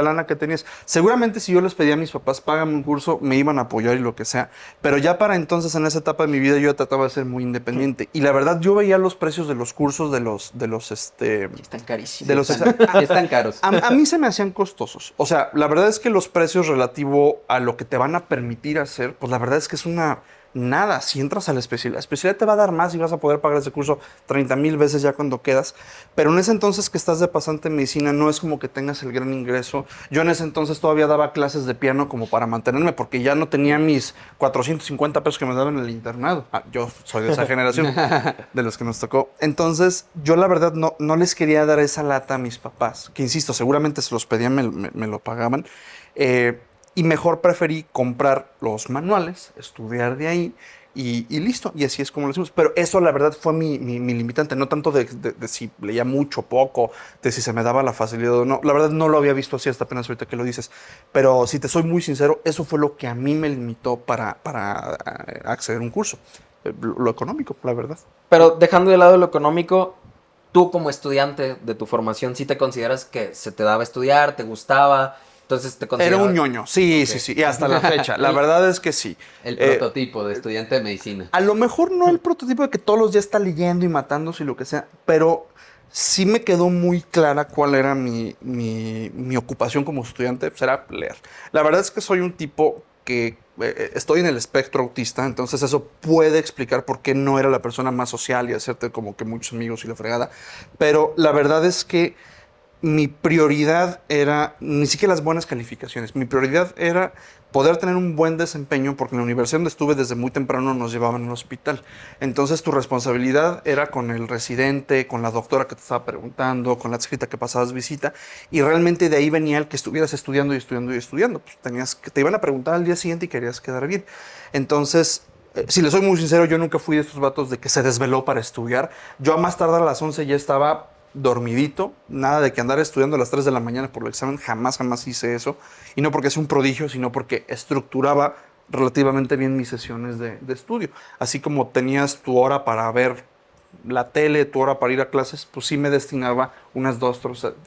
[SPEAKER 2] lana que tenías. Seguramente si yo les pedía a mis papás, págame un curso, me iban a apoyar y lo que sea, pero ya para entonces, en esa etapa de mi vida, yo ya trataba de ser muy independiente. Y la verdad, yo veía los precios de los cursos
[SPEAKER 1] Están carísimos.
[SPEAKER 2] de los
[SPEAKER 3] Sí están caros.
[SPEAKER 2] a mí se me hacían costosos. O sea, la verdad es que los precios relativo a lo que te van a permitir hacer, pues la verdad es que es una nada. Si entras a la especialidad te va a dar más y vas a poder pagar ese curso 30,000 veces ya cuando quedas. Pero en ese entonces que estás de pasante en medicina no es como que tengas el gran ingreso. Yo en ese entonces todavía daba clases de piano como para mantenerme porque ya no tenía mis 450 pesos que me daban en el internado. Yo soy de esa generación de los que nos tocó. Entonces yo la verdad no les quería dar esa lata a mis papás, que insisto, seguramente se los pedían, me lo pagaban. Y mejor preferí comprar los manuales, estudiar de ahí y listo. Y así es como lo hicimos. Pero eso, la verdad, fue mi limitante. No tanto de si leía mucho o poco, de si se me daba la facilidad o no. La verdad, no lo había visto así hasta apenas ahorita que lo dices. Pero si te soy muy sincero, eso fue lo que a mí me limitó para acceder a un curso. Lo económico, la verdad.
[SPEAKER 1] Pero dejando de lado lo económico, tú como estudiante de tu formación, ¿sí te consideras que se te daba estudiar, te gustaba? Entonces te
[SPEAKER 2] Era
[SPEAKER 1] considerabas...
[SPEAKER 2] un ñoño, sí,
[SPEAKER 1] Ok.
[SPEAKER 2] sí. Y hasta la fecha. La verdad es que sí.
[SPEAKER 3] El prototipo de estudiante de medicina.
[SPEAKER 2] A lo mejor no el prototipo de que todos los días está leyendo y matándose y lo que sea, pero sí me quedó muy clara cuál era mi ocupación como estudiante, pues era leer. La verdad es que soy un tipo que estoy en el espectro autista, entonces eso puede explicar por qué no era la persona más social y hacerte como que muchos amigos y la fregada, pero la verdad es que mi prioridad era ni siquiera las buenas calificaciones. Mi prioridad era poder tener un buen desempeño porque en la universidad donde estuve desde muy temprano nos llevaban al hospital. Entonces tu responsabilidad era con el residente, con la doctora que te estaba preguntando, con la adscrita que pasabas visita y realmente de ahí venía el que estuvieras estudiando y estudiando y estudiando. Pues te iban a preguntar al día siguiente y querías quedar bien. Entonces, si les soy muy sincero, yo nunca fui de estos vatos de que se desveló para estudiar. Yo a más tardar a las 11 ya estaba dormidito, nada de que andar estudiando a las 3 de la mañana por el examen, jamás hice eso, y no porque sea un prodigio, sino porque estructuraba relativamente bien mis sesiones de estudio, así como tenías tu hora para ver la tele, tu hora para ir a clases, pues sí me destinaba unas 2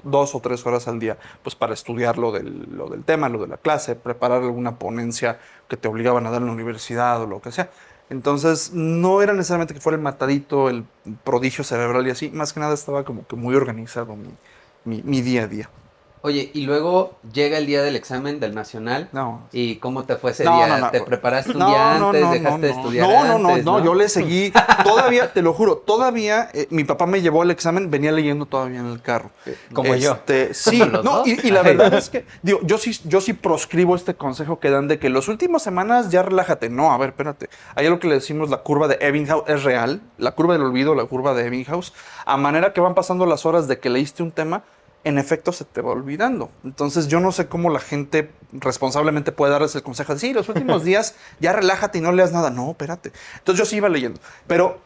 [SPEAKER 2] o 3 horas al día, pues para estudiar lo del tema, lo de la clase, preparar alguna ponencia que te obligaban a dar en la universidad o lo que sea. Entonces, no era necesariamente que fuera el matadito, el prodigio cerebral y así. Más que nada estaba como que muy organizado mi día a día.
[SPEAKER 3] Oye, y luego llega el día del examen del nacional.
[SPEAKER 2] No.
[SPEAKER 3] ¿Y cómo te fue ese
[SPEAKER 2] No,
[SPEAKER 3] día?
[SPEAKER 2] no, no.
[SPEAKER 3] ¿Te preparaste un día antes? ¿Dejaste de estudiar antes?
[SPEAKER 2] No, yo le seguí. Todavía, te lo juro, todavía mi papá me llevó al examen, venía leyendo todavía en el carro.
[SPEAKER 1] Como yo.
[SPEAKER 2] Sí,
[SPEAKER 3] Los
[SPEAKER 2] no,
[SPEAKER 3] dos.
[SPEAKER 2] y la verdad es que, digo, yo sí proscribo este consejo que dan de que las últimas semanas ya relájate. No, a ver, espérate. Hay algo que le decimos la curva de Ebbinghaus, es real. La curva del olvido, la curva de Ebbinghaus. A manera que van pasando las horas de que leíste un tema, en efecto se te va olvidando. Entonces yo no sé cómo la gente responsablemente puede darles el consejo de, sí, los últimos días ya relájate y no leas nada. No, espérate. Entonces yo sí iba leyendo. Pero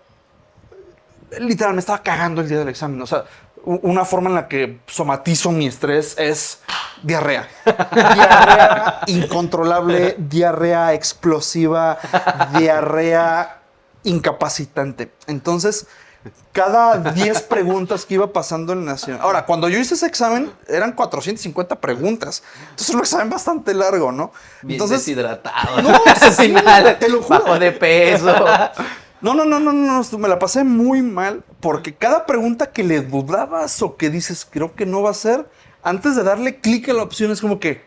[SPEAKER 2] literal me estaba cagando el día del examen. O sea, una forma en la que somatizo mi estrés es diarrea. Diarrea incontrolable, diarrea explosiva, diarrea incapacitante. Entonces, cada 10 preguntas que iba pasando en el Nacional. Ahora, cuando yo hice ese examen, eran 450 preguntas. Entonces, era un examen bastante largo, ¿no?
[SPEAKER 3] Bien
[SPEAKER 2] Entonces,
[SPEAKER 3] deshidratado.
[SPEAKER 2] no,
[SPEAKER 3] Al
[SPEAKER 2] sí,
[SPEAKER 3] final,
[SPEAKER 2] te lo juro.
[SPEAKER 3] bajo de peso.
[SPEAKER 2] No, me la pasé muy mal porque cada pregunta que le dudabas o que dices, creo que no va a ser, antes de darle clic a la opción es como que,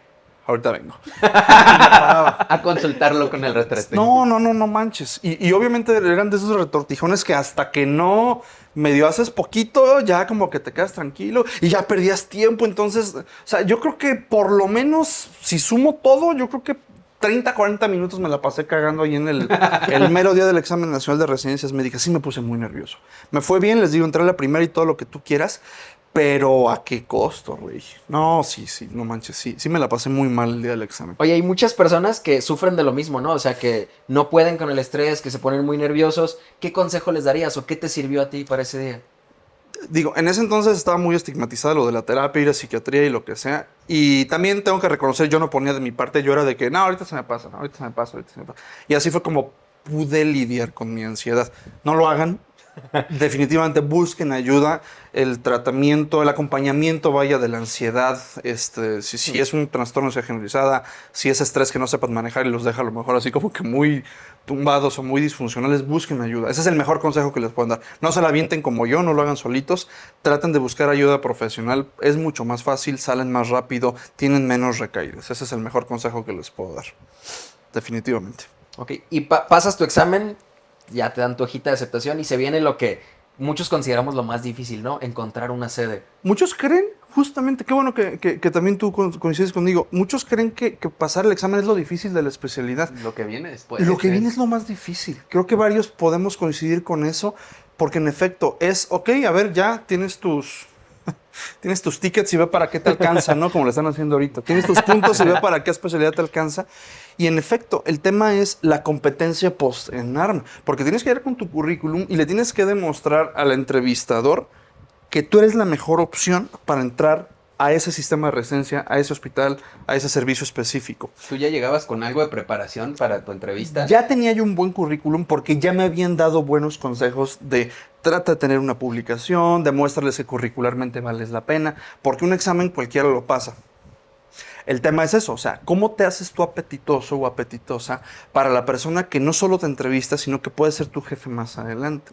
[SPEAKER 2] ahorita vengo.
[SPEAKER 3] A consultarlo con el retrete.
[SPEAKER 2] No manches. Y obviamente eran de esos retortijones que hasta que no medio haces poquito, ya como que te quedas tranquilo y ya perdías tiempo. Entonces, o sea, yo creo que por lo menos, si sumo todo, yo creo que 30, 40 minutos me la pasé cagando ahí en el mero día del examen nacional de residencias médicas. Sí me puse muy nervioso. Me fue bien, les digo, entré a la primera y todo lo que tú quieras, pero ¿a qué costo, güey? No, sí, no manches, sí me la pasé muy mal el día del examen.
[SPEAKER 1] Oye, hay muchas personas que sufren de lo mismo, ¿no? O sea, que no pueden con el estrés, que se ponen muy nerviosos. ¿Qué consejo les darías o qué te sirvió a ti para ese día?
[SPEAKER 2] Digo, en ese entonces estaba muy estigmatizado lo de la terapia, ir a psiquiatría y lo que sea. Y también tengo que reconocer, yo no ponía de mi parte, yo era de que, no, ahorita se me pasa, no, ahorita se me pasa, ahorita se me pasa. Y así fue como pude lidiar con mi ansiedad. No lo hagan. Definitivamente busquen ayuda, el tratamiento, el acompañamiento, vaya, de la ansiedad, si es un trastorno de ansiedad generalizada, si es estrés que no sepan manejar y los deja a lo mejor así como que muy tumbados o muy disfuncionales, busquen ayuda. Ese es el mejor consejo que les puedo dar. No se la avienten como yo, no lo hagan solitos, traten de buscar ayuda profesional, es mucho más fácil, salen más rápido, tienen menos recaídas. Ese es el mejor consejo que les puedo dar, definitivamente.
[SPEAKER 1] Ok, y pasas tu examen, ya te dan tu hojita de aceptación y se viene lo que muchos consideramos lo más difícil, ¿no? Encontrar una sede.
[SPEAKER 2] Muchos creen, justamente, qué bueno que también tú coincides conmigo, muchos creen que pasar el examen es lo difícil de la especialidad.
[SPEAKER 3] Lo que viene después.
[SPEAKER 2] Lo que viene es lo más difícil. Creo que varios podemos coincidir con eso, porque en efecto es, ok, a ver, ya tienes tus tickets y ve para qué te alcanza, ¿no? Como lo están haciendo ahorita. Tienes tus puntos y ve para qué especialidad te alcanza. Y en efecto, el tema es la competencia post-ENARM, porque tienes que ir con tu currículum y le tienes que demostrar al entrevistador que tú eres la mejor opción para entrar a ese sistema de residencia, a ese hospital, a ese servicio específico.
[SPEAKER 3] ¿Tú ya llegabas con algo de preparación para tu entrevista?
[SPEAKER 2] Ya tenía yo un buen currículum porque ya me habían dado buenos consejos de trata de tener una publicación, demuéstrales que curricularmente vales la pena, porque un examen cualquiera lo pasa. El tema es eso, o sea, ¿cómo te haces tú apetitoso o apetitosa para la persona que no solo te entrevista, sino que puede ser tu jefe más adelante?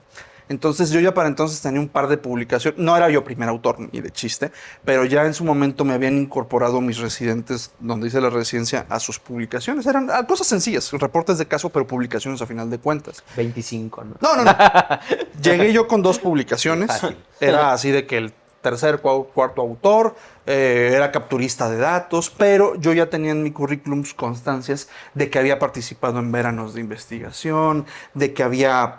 [SPEAKER 2] Entonces yo ya para entonces tenía un par de publicaciones, no era yo primer autor ni de chiste, pero ya en su momento me habían incorporado mis residentes, donde hice la residencia, a sus publicaciones. Eran cosas sencillas, reportes de caso, pero publicaciones a final de cuentas.
[SPEAKER 1] 25, ¿no?
[SPEAKER 2] No. Llegué yo con 2 publicaciones,
[SPEAKER 3] Fácil.
[SPEAKER 2] era así de que el tercer, cuarto autor, era capturista de datos, pero yo ya tenía en mi currículum constancias de que había participado en veranos de investigación, de que había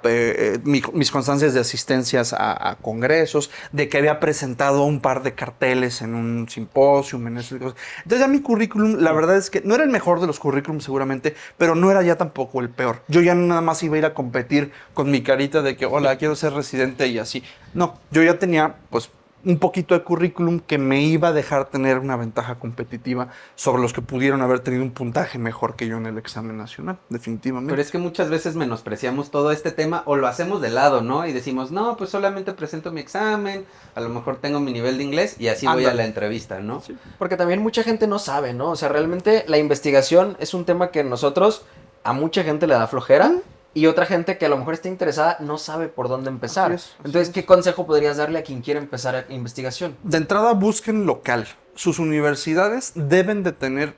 [SPEAKER 2] mis constancias de asistencias a congresos, de que había presentado un par de carteles en un simposio. Entonces ya mi currículum, la verdad es que no era el mejor de los currículums seguramente, pero no era ya tampoco el peor. Yo ya nada más iba a ir a competir con mi carita de que, hola, quiero ser residente y así. No, yo ya tenía, pues, un poquito de currículum que me iba a dejar tener una ventaja competitiva sobre los que pudieron haber tenido un puntaje mejor que yo en el examen nacional, definitivamente.
[SPEAKER 3] Pero es que muchas veces menospreciamos todo este tema o lo hacemos de lado, ¿no? Y decimos, no, pues solamente presento mi examen, a lo mejor tengo mi nivel de inglés y así voy a la entrevista, ¿no?
[SPEAKER 2] Sí.
[SPEAKER 1] Porque también mucha gente no sabe, ¿no? O sea, realmente la investigación es un tema que nosotros, a mucha gente le da flojera. Y otra gente que a lo mejor está interesada no sabe por dónde empezar.
[SPEAKER 2] Así es.
[SPEAKER 1] Entonces, ¿qué consejo podrías darle a quien quiere empezar investigación?
[SPEAKER 2] De entrada, busquen local. sus universidades deben de tener,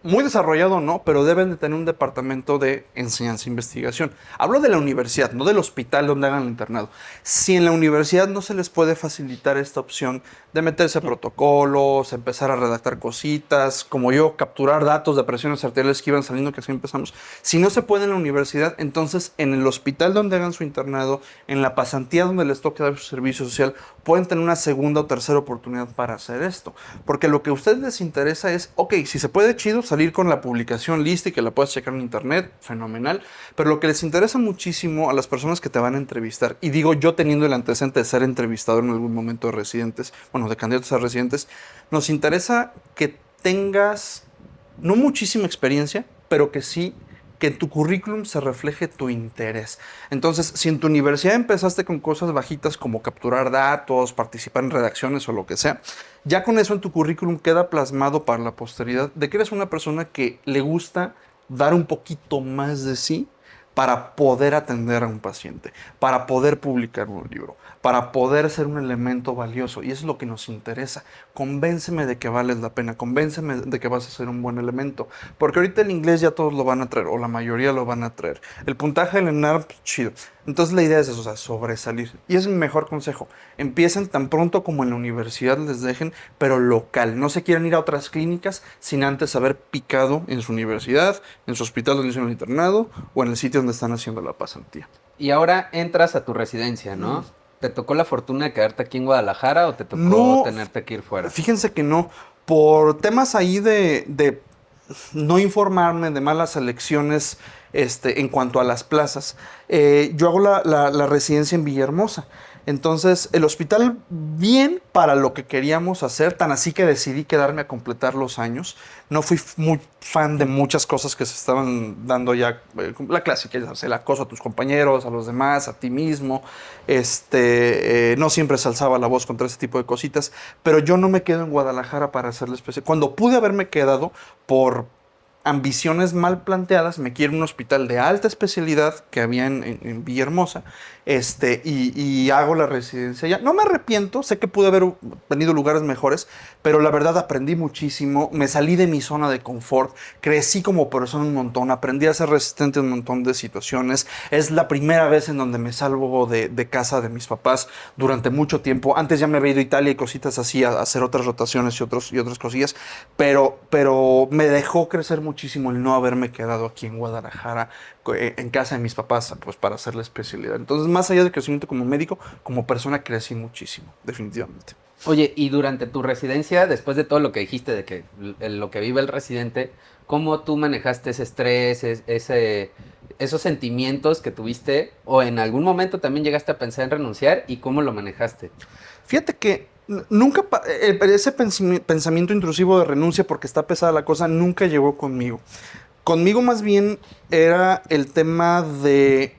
[SPEAKER 2] muy desarrollado o no, pero deben de tener un departamento de enseñanza e investigación. Hablo de la universidad, no del hospital donde hagan el internado. Si en la universidad no se les puede facilitar esta opción de meterse a protocolos, empezar a redactar cositas, como yo, capturar datos de presiones arteriales que iban saliendo, que así empezamos. Si no se puede en la universidad, entonces en el hospital donde hagan su internado, en la pasantía donde les toque dar su servicio social, pueden tener una segunda o tercera oportunidad para hacer esto. Porque lo que a ustedes les interesa es, ok, si se puede, chido, salir con la publicación lista y que la puedas checar en internet, fenomenal. Pero lo que les interesa muchísimo a las personas que te van a entrevistar, y digo yo teniendo el antecedente de ser entrevistador en algún momento de residentes, bueno, de candidatos a residentes, nos interesa que tengas no muchísima experiencia, pero que sí que en tu currículum se refleje tu interés. Entonces, si en tu universidad empezaste con cosas bajitas como capturar datos, participar en redacciones o lo que sea, ya con eso en tu currículum queda plasmado para la posteridad de que eres una persona que le gusta dar un poquito más de sí para poder atender a un paciente, para poder publicar un libro, para poder ser un elemento valioso. Y eso es lo que nos interesa. Convénceme de que vales la pena, convénceme de que vas a ser un buen elemento. Porque ahorita el inglés ya todos lo van a traer, o la mayoría lo van a traer. El puntaje del ENAR, pues, chido. Entonces la idea es eso, o sea, sobresalir. Y es mi mejor consejo. Empiecen tan pronto como en la universidad les dejen, pero local. No se quieran ir a otras clínicas sin antes haber picado en su universidad, en su hospital donde hicieron el internado, o en el sitio donde están haciendo la pasantía.
[SPEAKER 3] Y ahora entras a tu residencia, ¿no? ¿Te tocó la fortuna de quedarte aquí en Guadalajara o te tocó
[SPEAKER 2] No,
[SPEAKER 3] tenerte que ir fuera?
[SPEAKER 2] fíjense que no. Por temas ahí de no informarme, de malas elecciones en cuanto a las plazas, yo hago la residencia en Villahermosa. Entonces, el hospital bien para lo que queríamos hacer, tan así que decidí quedarme a completar los años. No fui muy fan de muchas cosas que se estaban dando ya, la clásica, ya sabes, el acoso a tus compañeros, a los demás, a ti mismo. No siempre se alzaba la voz contra ese tipo de cositas, pero yo no me quedo en Guadalajara para hacerle especial. Cuando pude haberme quedado por ambiciones mal planteadas, me quiero un hospital de alta especialidad que había en Villahermosa, y hago la residencia allá. No me arrepiento, sé que pude haber tenido lugares mejores, pero la verdad aprendí muchísimo, me salí de mi zona de confort, crecí como persona un montón, aprendí a ser resistente a un montón de situaciones. Es la primera vez en donde me salvo de casa de mis papás durante mucho tiempo. Antes ya me había ido a Italia y cositas así, a hacer otras rotaciones y otras cosillas, pero me dejó crecer muchísimo el no haberme quedado aquí en Guadalajara, en casa de mis papás, pues para hacer la especialidad. Entonces, más allá del crecimiento como médico, como persona crecí muchísimo, definitivamente.
[SPEAKER 3] Oye, y durante tu residencia, después de todo lo que dijiste de que lo que vive el residente, ¿cómo tú manejaste ese estrés, esos sentimientos que tuviste? ¿O en algún momento también llegaste a pensar en renunciar y cómo lo manejaste?
[SPEAKER 2] Fíjate que nunca, ese pensamiento intrusivo de renuncia porque está pesada la cosa, nunca llegó conmigo. Conmigo más bien era el tema de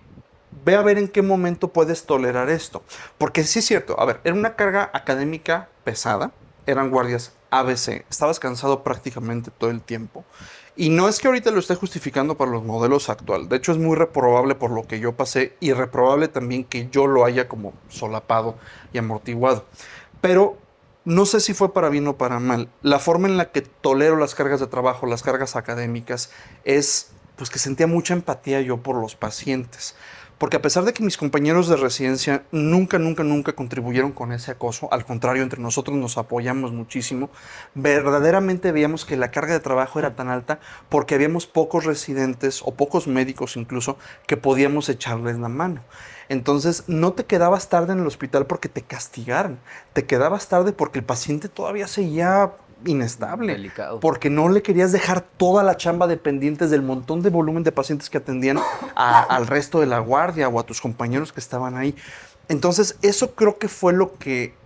[SPEAKER 2] ve a ver en qué momento puedes tolerar esto. Porque sí es cierto, a ver, era una carga académica pesada, eran guardias ABC, estabas cansado prácticamente todo el tiempo. Y no es que ahorita lo esté justificando para los modelos actuales, de hecho es muy reprobable por lo que yo pasé y reprobable también que yo lo haya como solapado y amortiguado. Pero no sé si fue para bien o para mal. La forma en la que tolero las cargas de trabajo, las cargas académicas, es pues que sentía mucha empatía yo por los pacientes. Porque a pesar de que mis compañeros de residencia nunca contribuyeron con ese acoso, al contrario, entre nosotros nos apoyamos muchísimo, verdaderamente veíamos que la carga de trabajo era tan alta porque habíamos pocos residentes o pocos médicos incluso que podíamos echarles la mano. Entonces no te quedabas tarde en el hospital porque te castigaron, te quedabas tarde porque el paciente todavía seguía inestable,
[SPEAKER 3] Delicado.
[SPEAKER 2] porque no le querías dejar toda la chamba dependientes del montón de volumen de pacientes que atendían al resto de la guardia o a tus compañeros que estaban ahí. Entonces eso creo que fue lo que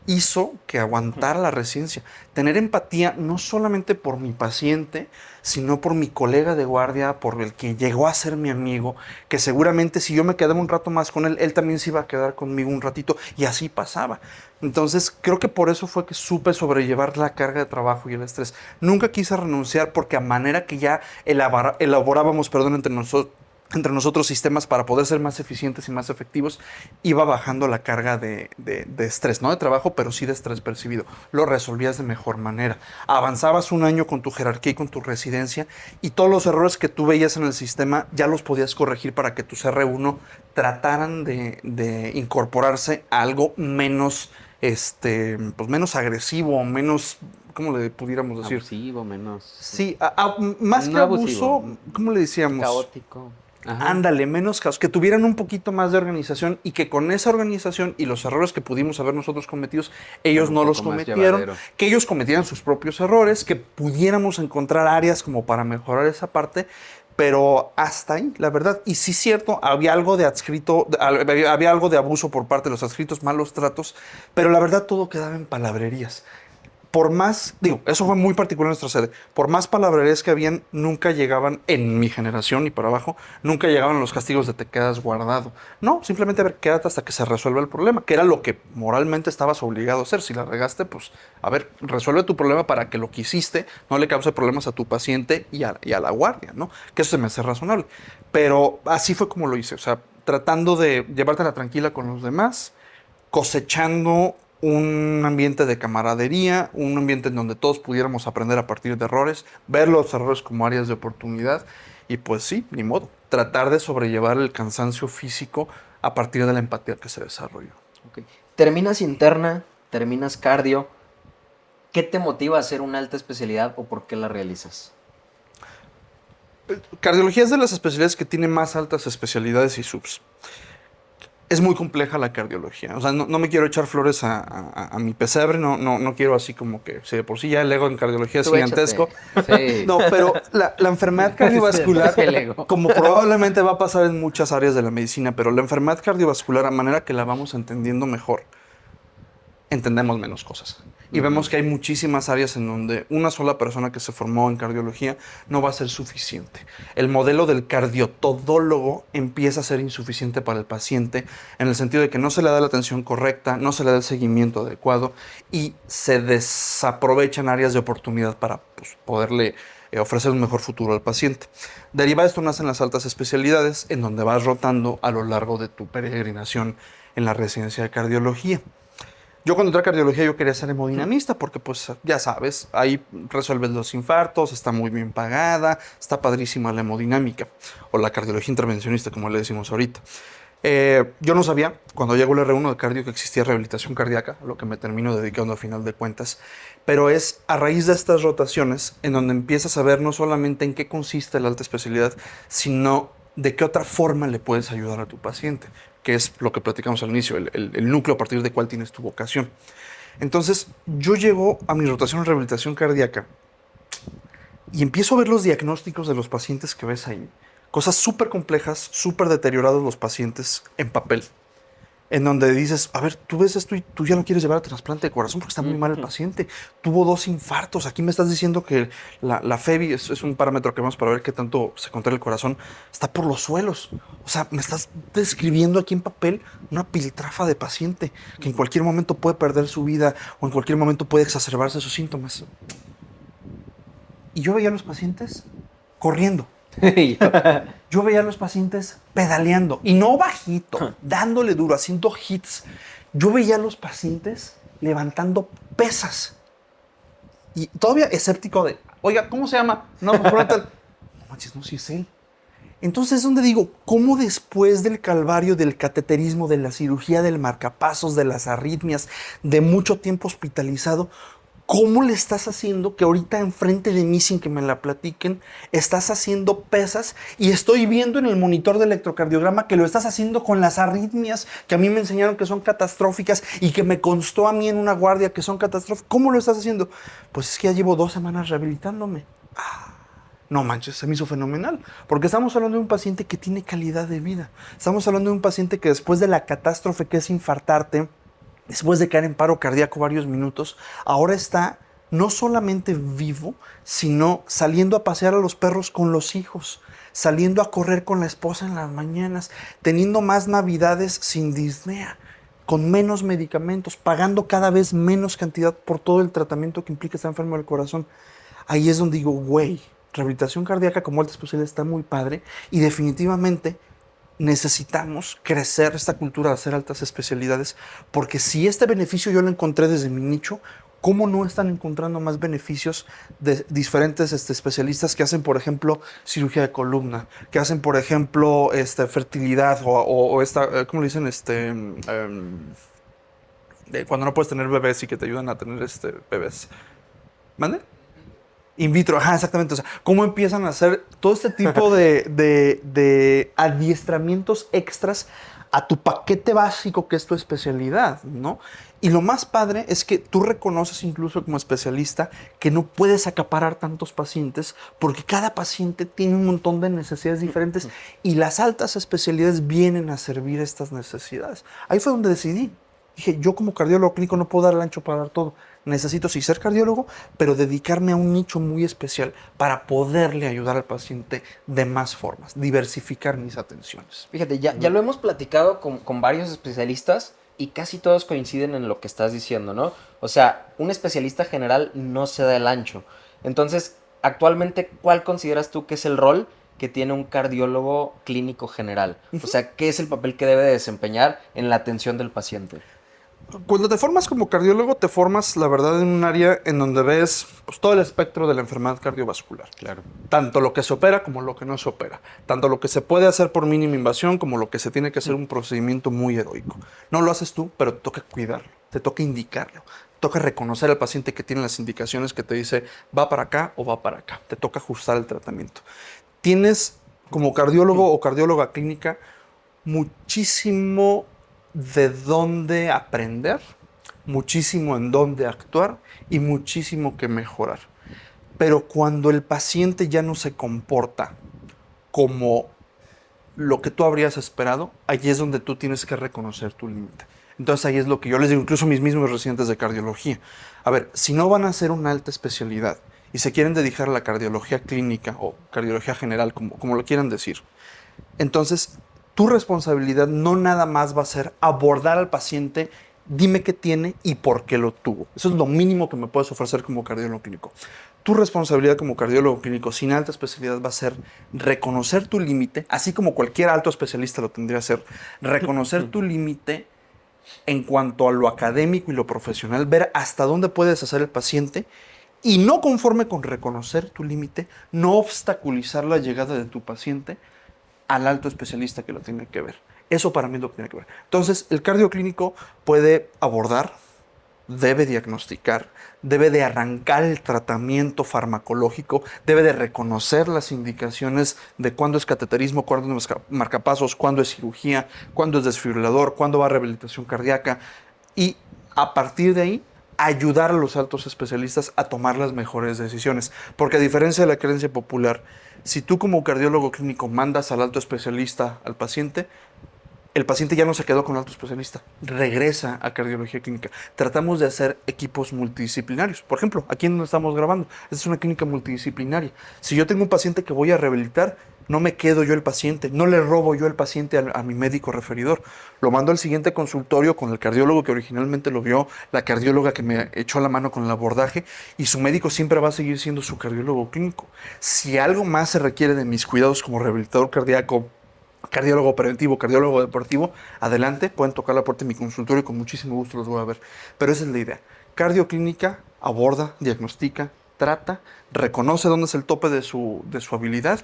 [SPEAKER 2] hizo que aguantara la residencia. Tener empatía no solamente por mi paciente, sino por mi colega de guardia, por el que llegó a ser mi amigo, que seguramente si yo me quedaba un rato más con él, él también se iba a quedar conmigo un ratito, y así pasaba. Entonces creo que por eso fue que supe sobrellevar la carga de trabajo y el estrés. Nunca quise renunciar porque a manera que ya elaborábamos, entre nosotros, entre nosotros sistemas para poder ser más eficientes y más efectivos, iba bajando la carga de estrés, no de trabajo, pero sí de estrés percibido. Lo resolvías de mejor manera. Avanzabas un año con tu jerarquía y con tu residencia y todos los errores que tú veías en el sistema ya los podías corregir para que tus R1 trataran de incorporarse a algo menos, pues menos agresivo, menos, ¿cómo le pudiéramos decir?
[SPEAKER 3] Abusivo, menos.
[SPEAKER 2] Sí, más
[SPEAKER 3] No
[SPEAKER 2] que abuso,
[SPEAKER 3] abusivo.
[SPEAKER 2] ¿cómo le decíamos?
[SPEAKER 3] Caótico. Ajá.
[SPEAKER 2] Ándale, menos caos, que tuvieran un poquito más de organización y que con esa organización y los errores que pudimos haber nosotros cometidos, ellos
[SPEAKER 3] Un
[SPEAKER 2] no los
[SPEAKER 3] poco más
[SPEAKER 2] cometieron,
[SPEAKER 3] llevadero.
[SPEAKER 2] que ellos cometieran sus propios errores, que pudiéramos encontrar áreas como para mejorar esa parte, pero hasta ahí, la verdad. Y sí es cierto, había algo de adscrito, había algo de abuso por parte de los adscritos, malos tratos, pero la verdad todo quedaba en palabrerías. Por más, digo, eso fue muy particular en nuestra sede, por más palabrerías que habían, nunca llegaban, en mi generación y para abajo, nunca llegaban los castigos de te quedas guardado. No, simplemente a ver, quédate hasta que se resuelva el problema, que era lo que moralmente estabas obligado a hacer. Si la regaste, pues, a ver, resuelve tu problema para que lo que hiciste no le cause problemas a tu paciente y a la guardia, ¿no? Que eso se me hace razonable. Pero así fue como lo hice, o sea, tratando de llevártela tranquila con los demás, cosechando un ambiente de camaradería, un ambiente en donde todos pudiéramos aprender a partir de errores, ver los errores como áreas de oportunidad y pues sí, ni modo, tratar de sobrellevar el cansancio físico a partir de la empatía que se desarrolló.
[SPEAKER 1] Ok. Terminas interna, terminas cardio. ¿Qué te motiva a hacer una alta especialidad o por qué la realizas?
[SPEAKER 2] Cardiología es de las especialidades que tiene más altas especialidades y subs. Es muy compleja la cardiología. O sea, no me quiero echar flores a mi pesebre, no quiero así como que, si de por sí ya el ego en cardiología es
[SPEAKER 1] Tú
[SPEAKER 2] gigantesco.
[SPEAKER 3] Sí.
[SPEAKER 2] No, pero la enfermedad cardiovascular,
[SPEAKER 3] El ego.
[SPEAKER 2] como probablemente va a pasar en muchas áreas de la medicina, pero la enfermedad cardiovascular, a manera que la vamos entendiendo mejor, entendemos menos cosas. Y vemos que hay muchísimas áreas en donde una sola persona que se formó en cardiología no va a ser suficiente. El modelo del cardiotodólogo empieza a ser insuficiente para el paciente en el sentido de que no se le da la atención correcta, no se le da el seguimiento adecuado y se desaprovechan áreas de oportunidad para pues, poderle ofrecer un mejor futuro al paciente. Derivado de esto nacen las altas especialidades en donde vas rotando a lo largo de tu peregrinación en la residencia de cardiología. Yo cuando entré a cardiología yo quería ser hemodinamista porque pues ya sabes, ahí resuelves los infartos, está muy bien pagada, está padrísima la hemodinámica o la cardiología intervencionista como le decimos ahorita. Yo no sabía cuando llegó el R1 de cardio que existía rehabilitación cardíaca, a lo que me termino dedicando a final de cuentas, pero es a raíz de estas rotaciones en donde empiezas a ver no solamente en qué consiste la alta especialidad, sino de qué otra forma le puedes ayudar a tu paciente, que es lo que platicamos al inicio, el núcleo a partir del cual tienes tu vocación. Entonces, yo llego a mi rotación en rehabilitación cardíaca y empiezo a ver los diagnósticos de los pacientes que ves ahí. Cosas súper complejas, súper deteriorados los pacientes en papel. En donde dices, a ver, tú ves esto y tú ya no quieres llevar a trasplante de corazón porque está muy mal el paciente. Tuvo 2 infartos. Aquí me estás diciendo que la FEBI es un parámetro que vemos para ver qué tanto se contrae el corazón. Está por los suelos. O sea, me estás describiendo aquí en papel una piltrafa de paciente que en cualquier momento puede perder su vida o en cualquier momento puede exacerbarse sus síntomas. Y yo veía a los pacientes corriendo.
[SPEAKER 3] Y yo,
[SPEAKER 2] Yo veía a los pacientes pedaleando, y no bajito, dándole duro, haciendo hits. Yo veía a los pacientes levantando pesas. Y todavía escéptico de, oiga, ¿cómo se llama? No, frontal. No manches, no, si es él. Entonces es donde digo, ¿cómo después del calvario, del cateterismo, de la cirugía, del marcapasos, de las arritmias, de mucho tiempo hospitalizado, ¿cómo le estás haciendo que ahorita enfrente de mí, sin que me la platiquen, estás haciendo pesas y estoy viendo en el monitor de electrocardiograma que lo estás haciendo con las arritmias que a mí me enseñaron que son catastróficas y que me constó a mí en una guardia que son catastróficas? ¿Cómo lo estás haciendo? Pues es que ya llevo 2 semanas rehabilitándome. No manches, se me hizo fenomenal, porque estamos hablando de un paciente que tiene calidad de vida. Estamos hablando de un paciente que después de la catástrofe que es infartarte, después de caer en paro cardíaco varios minutos, ahora está no solamente vivo, sino saliendo a pasear a los perros con los hijos, saliendo a correr con la esposa en las mañanas, teniendo más navidades sin disnea, con menos medicamentos, pagando cada vez menos cantidad por todo el tratamiento que implica estar enfermo del corazón. Ahí es donde digo, güey, rehabilitación cardíaca como alta especialidad está muy padre y definitivamente necesitamos crecer esta cultura de hacer altas especialidades, porque si este beneficio yo lo encontré desde mi nicho, ¿cómo no están encontrando más beneficios de diferentes especialistas que hacen, por ejemplo, cirugía de columna, que hacen, por ejemplo, fertilidad o esta, ¿cómo le dicen? Cuando no puedes tener bebés y que te ayudan a tener bebés. ¿Mande? In vitro, ajá, exactamente. O sea, cómo empiezan a hacer todo este tipo de adiestramientos extras a tu paquete básico que es tu especialidad, ¿no? Y lo más padre es que tú reconoces incluso como especialista que no puedes acaparar tantos pacientes porque cada paciente tiene un montón de necesidades diferentes y las altas especialidades vienen a servir estas necesidades. Ahí fue donde decidí. Dije, yo como cardiólogo clínico no puedo dar el ancho para dar todo. Necesito sí ser cardiólogo, pero dedicarme a un nicho muy especial para poderle ayudar al paciente de más formas, diversificar mis atenciones.
[SPEAKER 1] Fíjate, ya lo hemos platicado con varios especialistas y casi todos coinciden en lo que estás diciendo, ¿no? O sea, un especialista general no se da el ancho. Entonces, actualmente, ¿cuál consideras tú que es el rol que tiene un cardiólogo clínico general? O sea, ¿qué es el papel que debe de desempeñar en la atención del paciente?
[SPEAKER 2] Cuando te formas como cardiólogo, te formas, la verdad, en un área en donde ves pues, todo el espectro de la enfermedad cardiovascular.
[SPEAKER 3] Claro.
[SPEAKER 2] Tanto lo que se opera como lo que no se opera. Tanto lo que se puede hacer por mínima invasión como lo que se tiene que hacer un procedimiento muy heroico. No lo haces tú, pero te toca cuidarlo, te toca indicarlo. Toca reconocer al paciente que tiene las indicaciones que te dice va para acá o va para acá. Te toca ajustar el tratamiento. Tienes, como cardiólogo o cardióloga clínica, muchísimo de dónde aprender, muchísimo en dónde actuar y muchísimo que mejorar. Pero cuando el paciente ya no se comporta como lo que tú habrías esperado, ahí es donde tú tienes que reconocer tu límite. Entonces ahí es lo que yo les digo, incluso a mis mismos residentes de cardiología. A ver, si no van a hacer una alta especialidad y se quieren dedicar a la cardiología clínica o cardiología general, como lo quieran decir, entonces tu responsabilidad no nada más va a ser abordar al paciente, dime qué tiene y por qué lo tuvo. Eso es lo mínimo que me puedes ofrecer como cardiólogo clínico. Tu responsabilidad como cardiólogo clínico sin alta especialidad va a ser reconocer tu límite, así como cualquier alto especialista lo tendría que hacer, reconocer tu límite en cuanto a lo académico y lo profesional, ver hasta dónde puedes hacer el paciente y no conforme con reconocer tu límite, no obstaculizar la llegada de tu paciente al alto especialista que lo tiene que ver. Eso para mí es lo que tiene que ver. Entonces, el cardioclínico puede abordar, debe diagnosticar, debe de arrancar el tratamiento farmacológico, debe de reconocer las indicaciones de cuándo es cateterismo, cuándo es marcapasos, cuándo es cirugía, cuándo es desfibrilador, cuándo va a rehabilitación cardíaca y a partir de ahí ayudar a los altos especialistas a tomar las mejores decisiones. Porque a diferencia de la creencia popular, si tú como cardiólogo clínico mandas al alto especialista al paciente, el paciente ya no se quedó con el alto especialista, regresa a cardiología clínica. Tratamos de hacer equipos multidisciplinarios. Por ejemplo, aquí donde estamos grabando, esta es una clínica multidisciplinaria. Si yo tengo un paciente que voy a rehabilitar, no me quedo yo el paciente, no le robo yo el paciente a mi médico referidor. Lo mando al siguiente consultorio con el cardiólogo que originalmente lo vio, la cardióloga que me echó la mano con el abordaje, y su médico siempre va a seguir siendo su cardiólogo clínico. Si algo más se requiere de mis cuidados como rehabilitador cardíaco, cardiólogo preventivo, cardiólogo deportivo, adelante, pueden tocar la puerta de mi consultorio y con muchísimo gusto los voy a ver. Pero esa es la idea. Cardioclínica aborda, diagnostica, trata, reconoce dónde es el tope de su habilidad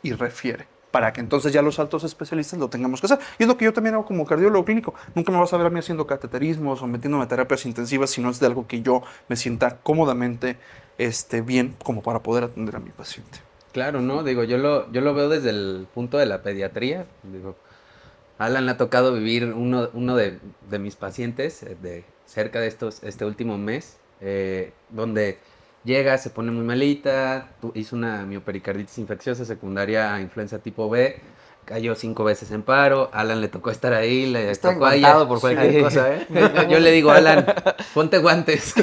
[SPEAKER 2] y refiere, para que entonces ya los altos especialistas lo tengamos que hacer. Y es lo que yo también hago como cardiólogo clínico. Nunca me vas a ver a mí haciendo cateterismos o metiéndome a terapias intensivas, si no es de algo que yo me sienta cómodamente bien como para poder atender a mi paciente.
[SPEAKER 3] Claro, ¿no? Digo, yo lo veo desde el punto de la pediatría. Digo, Alan le ha tocado vivir uno de mis pacientes de cerca de este último mes, donde llega, se pone muy malita, hizo una miopericarditis infecciosa secundaria a influenza tipo B, cayó 5 veces en paro, Alan le tocó estar ahí, le
[SPEAKER 1] Está
[SPEAKER 3] tocó
[SPEAKER 1] aguantado por cualquier cosa, ¿eh?
[SPEAKER 3] Yo le digo, Alan, ponte guantes,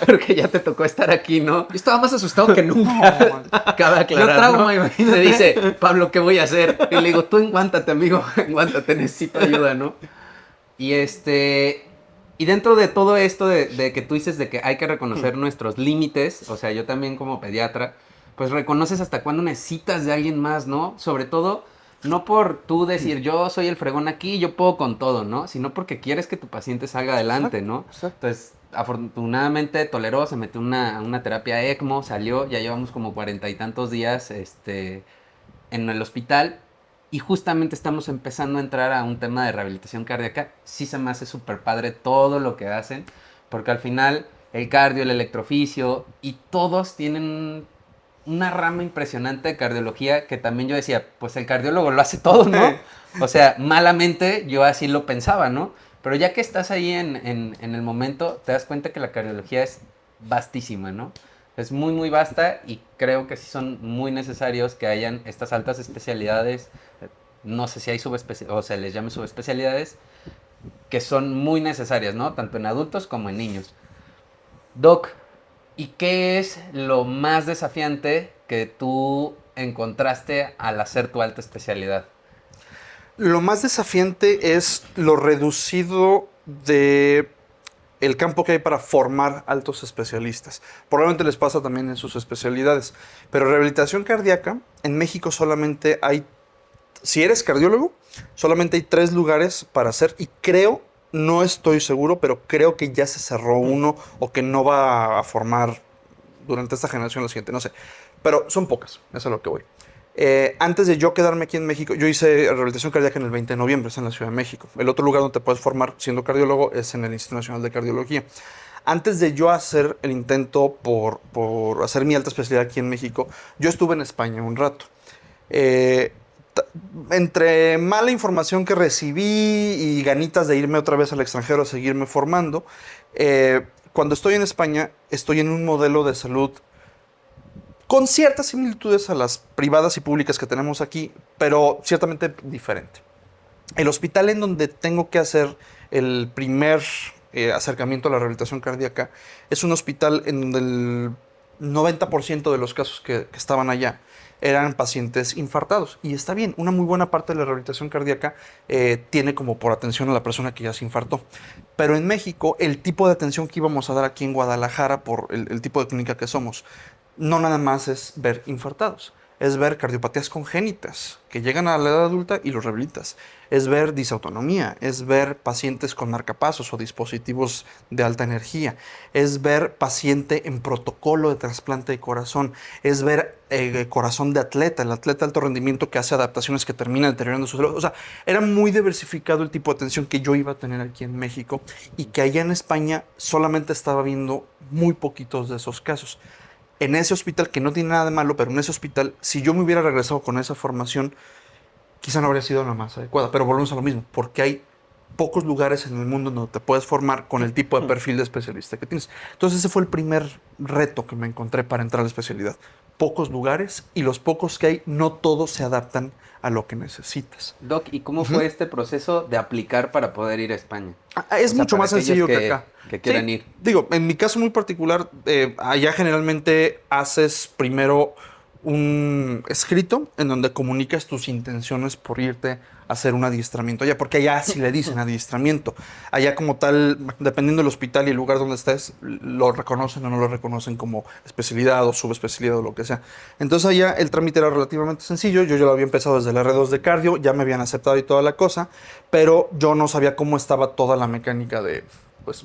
[SPEAKER 3] porque ya te tocó estar aquí, ¿no?
[SPEAKER 1] Yo estaba más asustado que nunca.
[SPEAKER 3] Cabe aclarar,
[SPEAKER 1] Yo trauma,
[SPEAKER 3] ¿no?
[SPEAKER 1] imagínate.
[SPEAKER 3] Me dice, Pablo, ¿qué voy a hacer? Y le digo, tú enguántate, amigo, enguántate, necesito ayuda, ¿no? Y dentro de todo esto de que tú dices de que hay que reconocer nuestros límites, o sea, yo también como pediatra, pues reconoces hasta cuándo necesitas de alguien más, ¿no? Sobre todo, no por tú decir, yo soy el fregón aquí, yo puedo con todo, ¿no? Sino porque quieres que tu paciente salga adelante, ¿no?
[SPEAKER 2] Exacto.
[SPEAKER 3] Entonces, afortunadamente toleró, se metió una terapia ECMO, salió, ya llevamos como 40 y tantos días, en el hospital. Y justamente estamos empezando a entrar a un tema de rehabilitación cardíaca. Sí se me hace súper padre todo lo que hacen, porque al final el cardio, el electrofisio y todos tienen una rama impresionante de cardiología que también yo decía, pues el cardiólogo lo hace todo, ¿no? O sea, malamente yo así lo pensaba, ¿no? Pero ya que estás ahí en el momento, te das cuenta que la cardiología es vastísima, ¿no? Es muy, muy vasta y creo que sí son muy necesarios que hayan estas altas especialidades. No sé si hay o se les llame subespecialidades, que son muy necesarias, ¿no? Tanto en adultos como en niños. Doc, ¿y qué es lo más desafiante que tú encontraste al hacer tu alta especialidad?
[SPEAKER 2] Lo más desafiante es lo reducido de el campo que hay para formar altos especialistas. Probablemente les pasa también en sus especialidades, pero rehabilitación cardíaca en México solamente hay, si eres cardiólogo, solamente hay 3 lugares para hacer y creo, no estoy seguro, pero creo que ya se cerró uno o que no va a formar durante esta generación la siguiente, no sé. Pero son pocas, eso es a lo que voy. Antes de yo quedarme aquí en México, yo hice rehabilitación cardíaca en el 20 de noviembre, es en la Ciudad de México. El otro lugar donde te puedes formar siendo cardiólogo es en el Instituto Nacional de Cardiología. Antes de yo hacer el intento por hacer mi alta especialidad aquí en México, yo estuve en España un rato. Eh, ta- Entre mala información que recibí y ganitas de irme otra vez al extranjero a seguirme formando, cuando estoy en España, estoy en un modelo de salud con ciertas similitudes a las privadas y públicas que tenemos aquí, pero ciertamente diferente. El hospital en donde tengo que hacer el primer acercamiento a la rehabilitación cardíaca es un hospital en donde el 90% de los casos que estaban allá eran pacientes infartados. Y está bien, una muy buena parte de la rehabilitación cardíaca tiene como por atención a la persona que ya se infartó. Pero en México, el tipo de atención que íbamos a dar aquí en Guadalajara, por el tipo de clínica que somos, no nada más es ver infartados, es ver cardiopatías congénitas que llegan a la edad adulta y los rehabilitas, es ver disautonomía, es ver pacientes con marcapasos o dispositivos de alta energía, es ver paciente en protocolo de trasplante de corazón, es ver corazón de atleta, el atleta de alto rendimiento que hace adaptaciones que terminan deteriorando su salud. O sea, era muy diversificado el tipo de atención que yo iba a tener aquí en México y que allá en España solamente estaba viendo muy poquitos de esos casos. En ese hospital, que no tiene nada de malo, pero en ese hospital, si yo me hubiera regresado con esa formación, quizá no habría sido la más adecuada. Pero volvemos a lo mismo, porque hay pocos lugares en el mundo donde te puedes formar con el tipo de perfil de especialista que tienes. Entonces ese fue el primer reto que me encontré para entrar a la especialidad. Pocos lugares y los pocos que hay, no todos se adaptan a lo que necesitas.
[SPEAKER 3] Doc, ¿y cómo fue este proceso de aplicar para poder ir a España?
[SPEAKER 2] Es
[SPEAKER 3] O sea,
[SPEAKER 2] mucho
[SPEAKER 3] para
[SPEAKER 2] más sencillo
[SPEAKER 3] aquellos
[SPEAKER 2] que acá.
[SPEAKER 3] que quieran
[SPEAKER 2] Sí,
[SPEAKER 3] ir.
[SPEAKER 2] digo, en mi caso muy particular, allá generalmente haces primero un escrito en donde comunicas tus intenciones por irte a hacer un adiestramiento allá, porque allá sí le dicen adiestramiento. Allá como tal, dependiendo del hospital y el lugar donde estés, lo reconocen o no lo reconocen como especialidad o subespecialidad o lo que sea. Entonces allá el trámite era relativamente sencillo, yo ya lo había empezado desde la R2 de cardio, ya me habían aceptado y toda la cosa, pero yo no sabía cómo estaba toda la mecánica de, pues,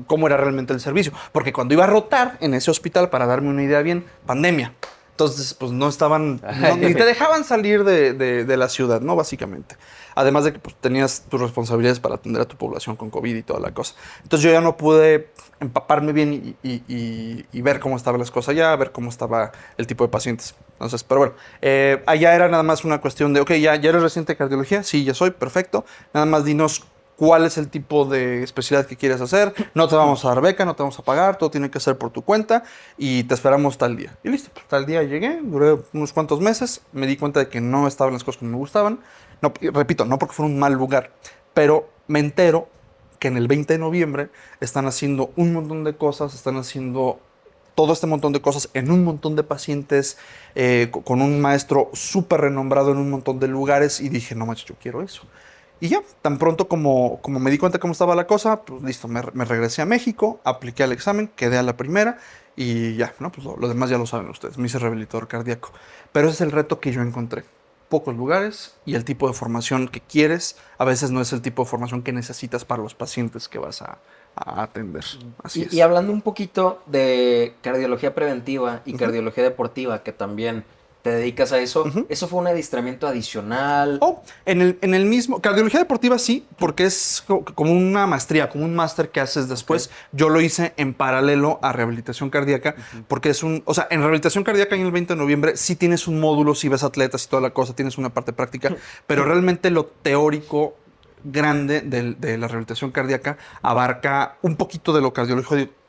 [SPEAKER 2] cómo era realmente el servicio. Porque cuando iba a rotar en ese hospital, para darme una idea bien, pandemia. Entonces, pues no estaban, ni te dejaban salir de la ciudad, ¿no? Básicamente. Además de que pues, tenías tus responsabilidades para atender a tu población con COVID y toda la cosa. Entonces yo ya no pude empaparme bien y ver cómo estaban las cosas allá, ver cómo estaba el tipo de pacientes. Entonces, pero bueno, allá era nada más una cuestión de, ok, ya eres residente de cardiología, sí, ya soy, perfecto. Nada más dinos cuál es el tipo de especialidad que quieres hacer. No te vamos a dar beca, no te vamos a pagar, todo tiene que ser por tu cuenta y te esperamos tal día. Y listo, pues tal día llegué, duré unos cuantos meses, me di cuenta de que no estaban las cosas que me gustaban. No, y repito, no porque fuera un mal lugar, pero me entero que en el 20 de noviembre están haciendo un montón de cosas, están haciendo todo este montón de cosas en un montón de pacientes, con un maestro súper renombrado en un montón de lugares y dije, no manches, yo quiero eso. Y ya, tan pronto como me di cuenta cómo estaba la cosa, pues listo, me regresé a México, apliqué al examen, quedé a la primera y ya, ¿no? Pues lo demás ya lo saben ustedes, me hice rehabilitador cardíaco. Pero ese es el reto que yo encontré. Pocos lugares y el tipo de formación que quieres, a veces no es el tipo de formación que necesitas para los pacientes que vas a atender. Así
[SPEAKER 1] Y
[SPEAKER 2] es.
[SPEAKER 1] hablando un poquito de cardiología preventiva y
[SPEAKER 2] Ujú.
[SPEAKER 1] cardiología deportiva, que también te dedicas a eso,
[SPEAKER 2] Ujú.
[SPEAKER 1] ¿eso fue un adiestramiento adicional?
[SPEAKER 2] O en el mismo, cardiología deportiva sí, porque es como una maestría, como un máster que haces
[SPEAKER 1] Ok.
[SPEAKER 2] después. Yo lo hice en paralelo a rehabilitación cardíaca,
[SPEAKER 1] Ujú.
[SPEAKER 2] porque o sea, en rehabilitación cardíaca en el 20 de noviembre sí tienes un módulo, sí ves atletas y toda la cosa, tienes una parte práctica, pero realmente lo teórico grande de la rehabilitación cardíaca abarca un poquito de lo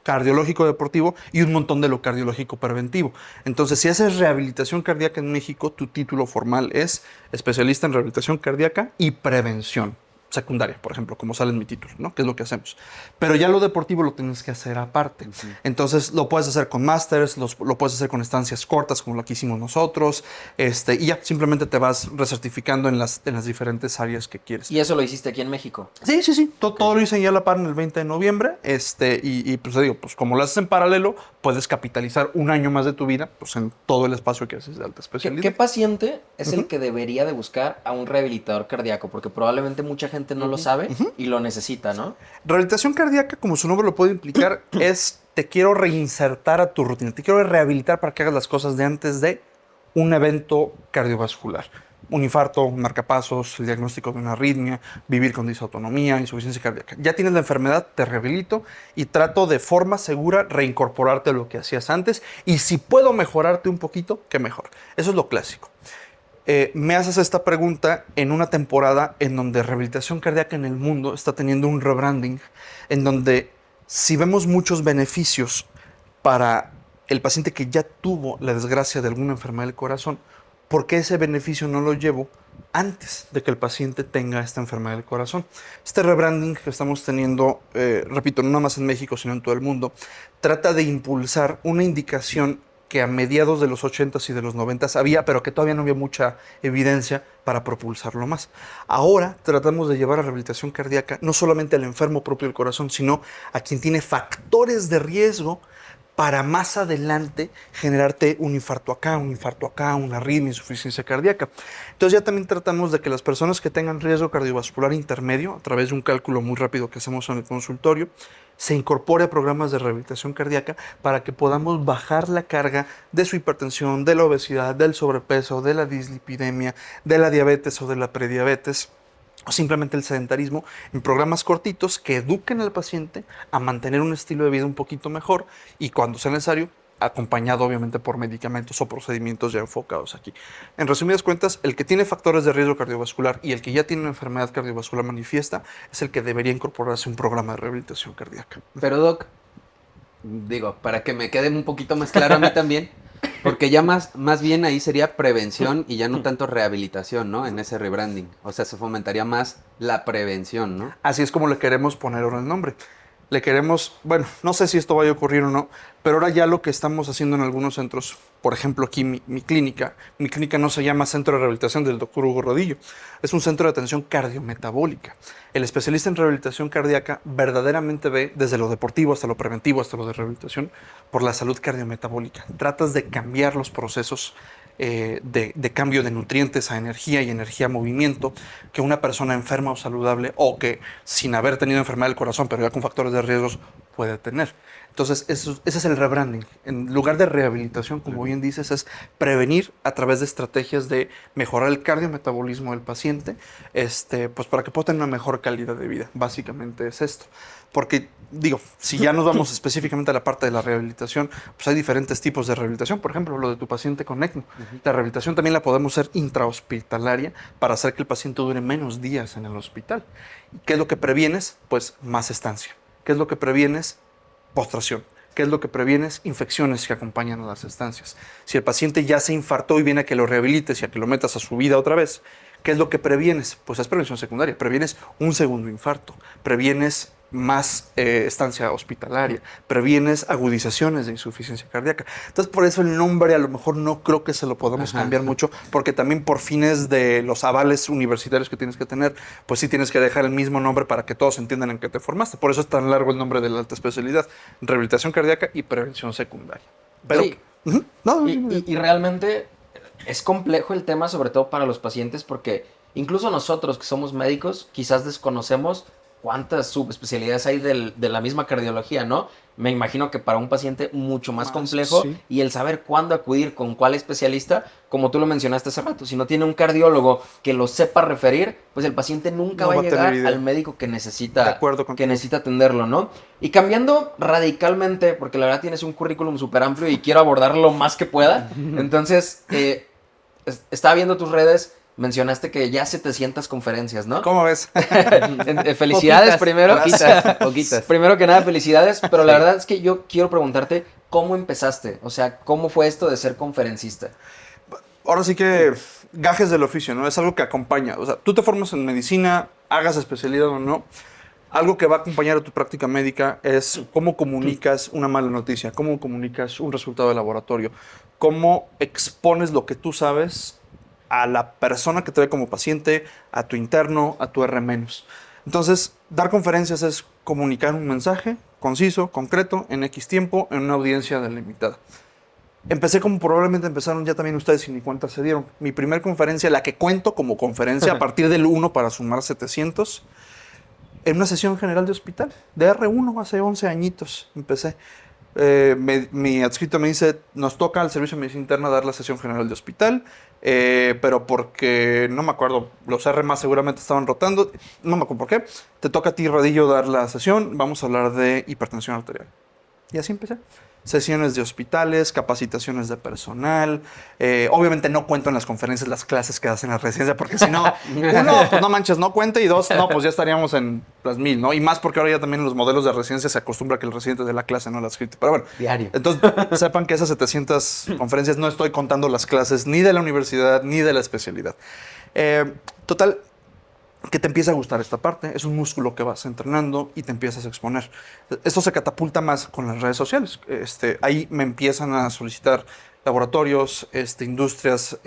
[SPEAKER 2] cardiológico deportivo y un montón de lo cardiológico preventivo. Entonces, si haces rehabilitación cardíaca en México, tu título formal es especialista en rehabilitación cardíaca y prevención secundaria, por ejemplo, como sale en mi título, ¿no? Que es lo que hacemos. Pero ya lo deportivo lo tienes que hacer aparte.
[SPEAKER 3] Ujú.
[SPEAKER 2] Entonces, lo puedes hacer con másters, lo puedes hacer con estancias cortas, como lo que hicimos nosotros, y ya, simplemente te vas recertificando en las diferentes áreas que quieres.
[SPEAKER 1] Y eso lo hiciste aquí en México.
[SPEAKER 2] Sí, sí, sí. Todo,
[SPEAKER 1] Ok.
[SPEAKER 2] todo lo hice ya a la par en el 20 de noviembre. Y pues te digo, pues como lo haces en paralelo, puedes capitalizar un año más de tu vida pues, en todo el espacio que haces de alta
[SPEAKER 1] ¿Qué
[SPEAKER 2] especialidad.
[SPEAKER 1] paciente es el
[SPEAKER 2] Ujú,
[SPEAKER 1] que debería de buscar a un rehabilitador cardíaco? Porque probablemente mucha gente no lo
[SPEAKER 3] Ujú.
[SPEAKER 1] sabe
[SPEAKER 2] ujú.
[SPEAKER 1] y lo necesita, ¿no?
[SPEAKER 2] Rehabilitación cardíaca, como su nombre lo puede implicar, es te quiero reinsertar a tu rutina, te quiero rehabilitar para que hagas las cosas de antes de un evento cardiovascular. Un infarto, un marcapasos, el diagnóstico de una arritmia, vivir con disautonomía, insuficiencia cardíaca. Ya tienes la enfermedad, te rehabilito y trato de forma segura reincorporarte a lo que hacías antes. Y si puedo mejorarte un poquito, qué mejor. Eso es lo clásico. Me haces esta pregunta en una temporada en donde rehabilitación cardíaca en el mundo está teniendo un rebranding, en donde si vemos muchos beneficios para el paciente que ya tuvo la desgracia de alguna enfermedad del corazón, ¿por qué ese beneficio no lo llevo antes de que el paciente tenga esta enfermedad del corazón? Este rebranding que estamos teniendo, repito, no nada más en México, sino en todo el mundo, trata de impulsar una indicación que a mediados de los 80s y de los 90s había, pero que todavía no había mucha evidencia para propulsarlo más. Ahora tratamos de llevar a rehabilitación cardíaca no solamente al enfermo propio del corazón, sino a quien tiene factores de riesgo para más adelante generarte un infarto acá, una arritmia, insuficiencia cardíaca. Entonces ya también tratamos de que las personas que tengan riesgo cardiovascular intermedio, a través de un cálculo muy rápido que hacemos en el consultorio, se incorpore a programas de rehabilitación cardíaca para que podamos bajar la carga de su hipertensión, de la obesidad, del sobrepeso, de la dislipidemia, de la diabetes o de la prediabetes o simplemente el sedentarismo en programas cortitos que eduquen al paciente a mantener un estilo de vida un poquito mejor y cuando sea necesario, acompañado obviamente por medicamentos o procedimientos ya enfocados aquí. En resumidas cuentas, el que tiene factores de riesgo cardiovascular y el que ya tiene una enfermedad cardiovascular manifiesta es el que debería incorporarse a un programa de rehabilitación cardíaca.
[SPEAKER 3] Pero Doc, digo, para que me quede un poquito más claro a mí también, porque ya más bien ahí sería prevención y ya no tanto rehabilitación, ¿no? En ese rebranding. O sea, se fomentaría más la prevención, ¿no?
[SPEAKER 2] Así es como le queremos poner ahora el nombre. Le queremos, bueno, no sé si esto vaya a ocurrir o no, pero ahora ya lo que estamos haciendo en algunos centros, por ejemplo aquí mi clínica no se llama Centro de Rehabilitación del Dr. Hugo Rodillo, es un centro de atención cardiometabólica. El especialista en rehabilitación cardíaca verdaderamente ve desde lo deportivo hasta lo preventivo, hasta lo de rehabilitación, por la salud cardiometabólica. Tratas de cambiar los procesos de cambio de nutrientes a energía y energía a movimiento que una persona enferma o saludable o que sin haber tenido enfermedad del corazón, pero ya con factores de riesgos, puede tener. Entonces, ese es el rebranding. En lugar de rehabilitación, como bien dices, es prevenir a través de estrategias de mejorar el cardiometabolismo del paciente, pues para que pueda tener una mejor calidad de vida. Básicamente es esto. Porque, digo, si ya nos vamos específicamente a la parte de la rehabilitación, pues hay diferentes tipos de rehabilitación. Por ejemplo, lo de tu paciente con ECMO. La rehabilitación también la podemos hacer intrahospitalaria para hacer que el paciente dure menos días en el hospital. ¿Qué es lo que previenes? Pues más estancia. ¿Qué es lo que previenes? Postración. ¿Qué es lo que previenes? Infecciones que acompañan a las estancias. Si el paciente ya se infartó y viene a que lo rehabilites y a que lo metas a su vida otra vez, ¿qué es lo que previenes? Pues es prevención secundaria. Previenes un segundo infarto. Previenes más estancia hospitalaria, previenes agudizaciones de insuficiencia cardíaca. Entonces, por eso el nombre a lo mejor no creo que se lo podamos cambiar mucho, porque también por fines de los avales universitarios que tienes que tener, pues sí tienes que dejar el mismo nombre para que todos entiendan en qué te formaste. Por eso es tan largo el nombre de la alta especialidad: rehabilitación cardíaca y prevención secundaria. Pero,
[SPEAKER 1] Sí.
[SPEAKER 2] no,
[SPEAKER 1] Y realmente es complejo el tema, sobre todo para los pacientes, porque incluso nosotros que somos médicos, quizás desconocemos cuántas subespecialidades hay de la misma cardiología, ¿no? Me imagino que para un paciente mucho más complejo,
[SPEAKER 2] sí.
[SPEAKER 1] y el saber cuándo acudir con cuál especialista, como tú lo mencionaste hace rato, si no tiene un cardiólogo que lo sepa referir, pues el paciente nunca
[SPEAKER 2] No
[SPEAKER 1] va a
[SPEAKER 2] va a tener
[SPEAKER 1] llegar
[SPEAKER 2] idea.
[SPEAKER 1] al médico que
[SPEAKER 2] De
[SPEAKER 1] necesita,
[SPEAKER 2] acuerdo contigo.
[SPEAKER 1] atenderlo, ¿no? Y cambiando radicalmente, porque la verdad tienes un currículum súper amplio y quiero abordarlo lo más que pueda, entonces, estaba viendo tus redes. Mencionaste que ya 700 conferencias, ¿no?
[SPEAKER 2] ¿Cómo ves?
[SPEAKER 1] Felicidades
[SPEAKER 3] Poquitas,
[SPEAKER 1] primero.
[SPEAKER 3] poquitas.
[SPEAKER 1] Primero que nada, felicidades. Pero la
[SPEAKER 3] Sí.
[SPEAKER 1] verdad es que yo quiero preguntarte, ¿cómo empezaste? O sea, ¿cómo fue esto de ser conferencista?
[SPEAKER 2] Ahora sí que gajes del oficio, ¿no? Es algo que acompaña. O sea, tú te formas en medicina, hagas especialidad o no. Algo que va a acompañar a tu práctica médica es cómo comunicas una mala noticia, cómo comunicas un resultado de laboratorio, cómo expones lo que tú sabes a la persona que te ve como paciente, a tu interno, a tu R-. Entonces, dar conferencias es comunicar un mensaje conciso, concreto, en X tiempo, en una audiencia delimitada. Empecé como probablemente empezaron ya también ustedes y ni cuenta se dieron. Mi primer conferencia, la que cuento como conferencia a partir del 1 para sumar 700, en una sesión general de hospital, de R1, hace 11 añitos empecé. Mi adscrito me dice, nos toca al servicio de medicina interna dar la sesión general de hospital, pero porque, no me acuerdo, los R más seguramente estaban rotando, no me acuerdo por qué, te toca a ti, Rodillo, dar la sesión, vamos a hablar de hipertensión arterial. Y así empecé. Sesiones de hospitales, capacitaciones de personal. Obviamente no cuento en las conferencias las clases que hacen en la residencia, porque si no, uno, pues no manches, no cuenta, y dos, no, pues ya estaríamos en las 1000, ¿no? Y más porque ahora ya también en los modelos de residencia se acostumbra que el residente de la clase, no la escrita. Pero bueno,
[SPEAKER 3] Diario.
[SPEAKER 2] entonces sepan que esas 700 conferencias no estoy contando las clases ni de la universidad ni de la especialidad. Total, que te empieza a gustar esta parte, es un músculo que vas entrenando y te empiezas a exponer. Esto se catapulta más con las redes sociales. Ahí me empiezan a solicitar laboratorios, industrias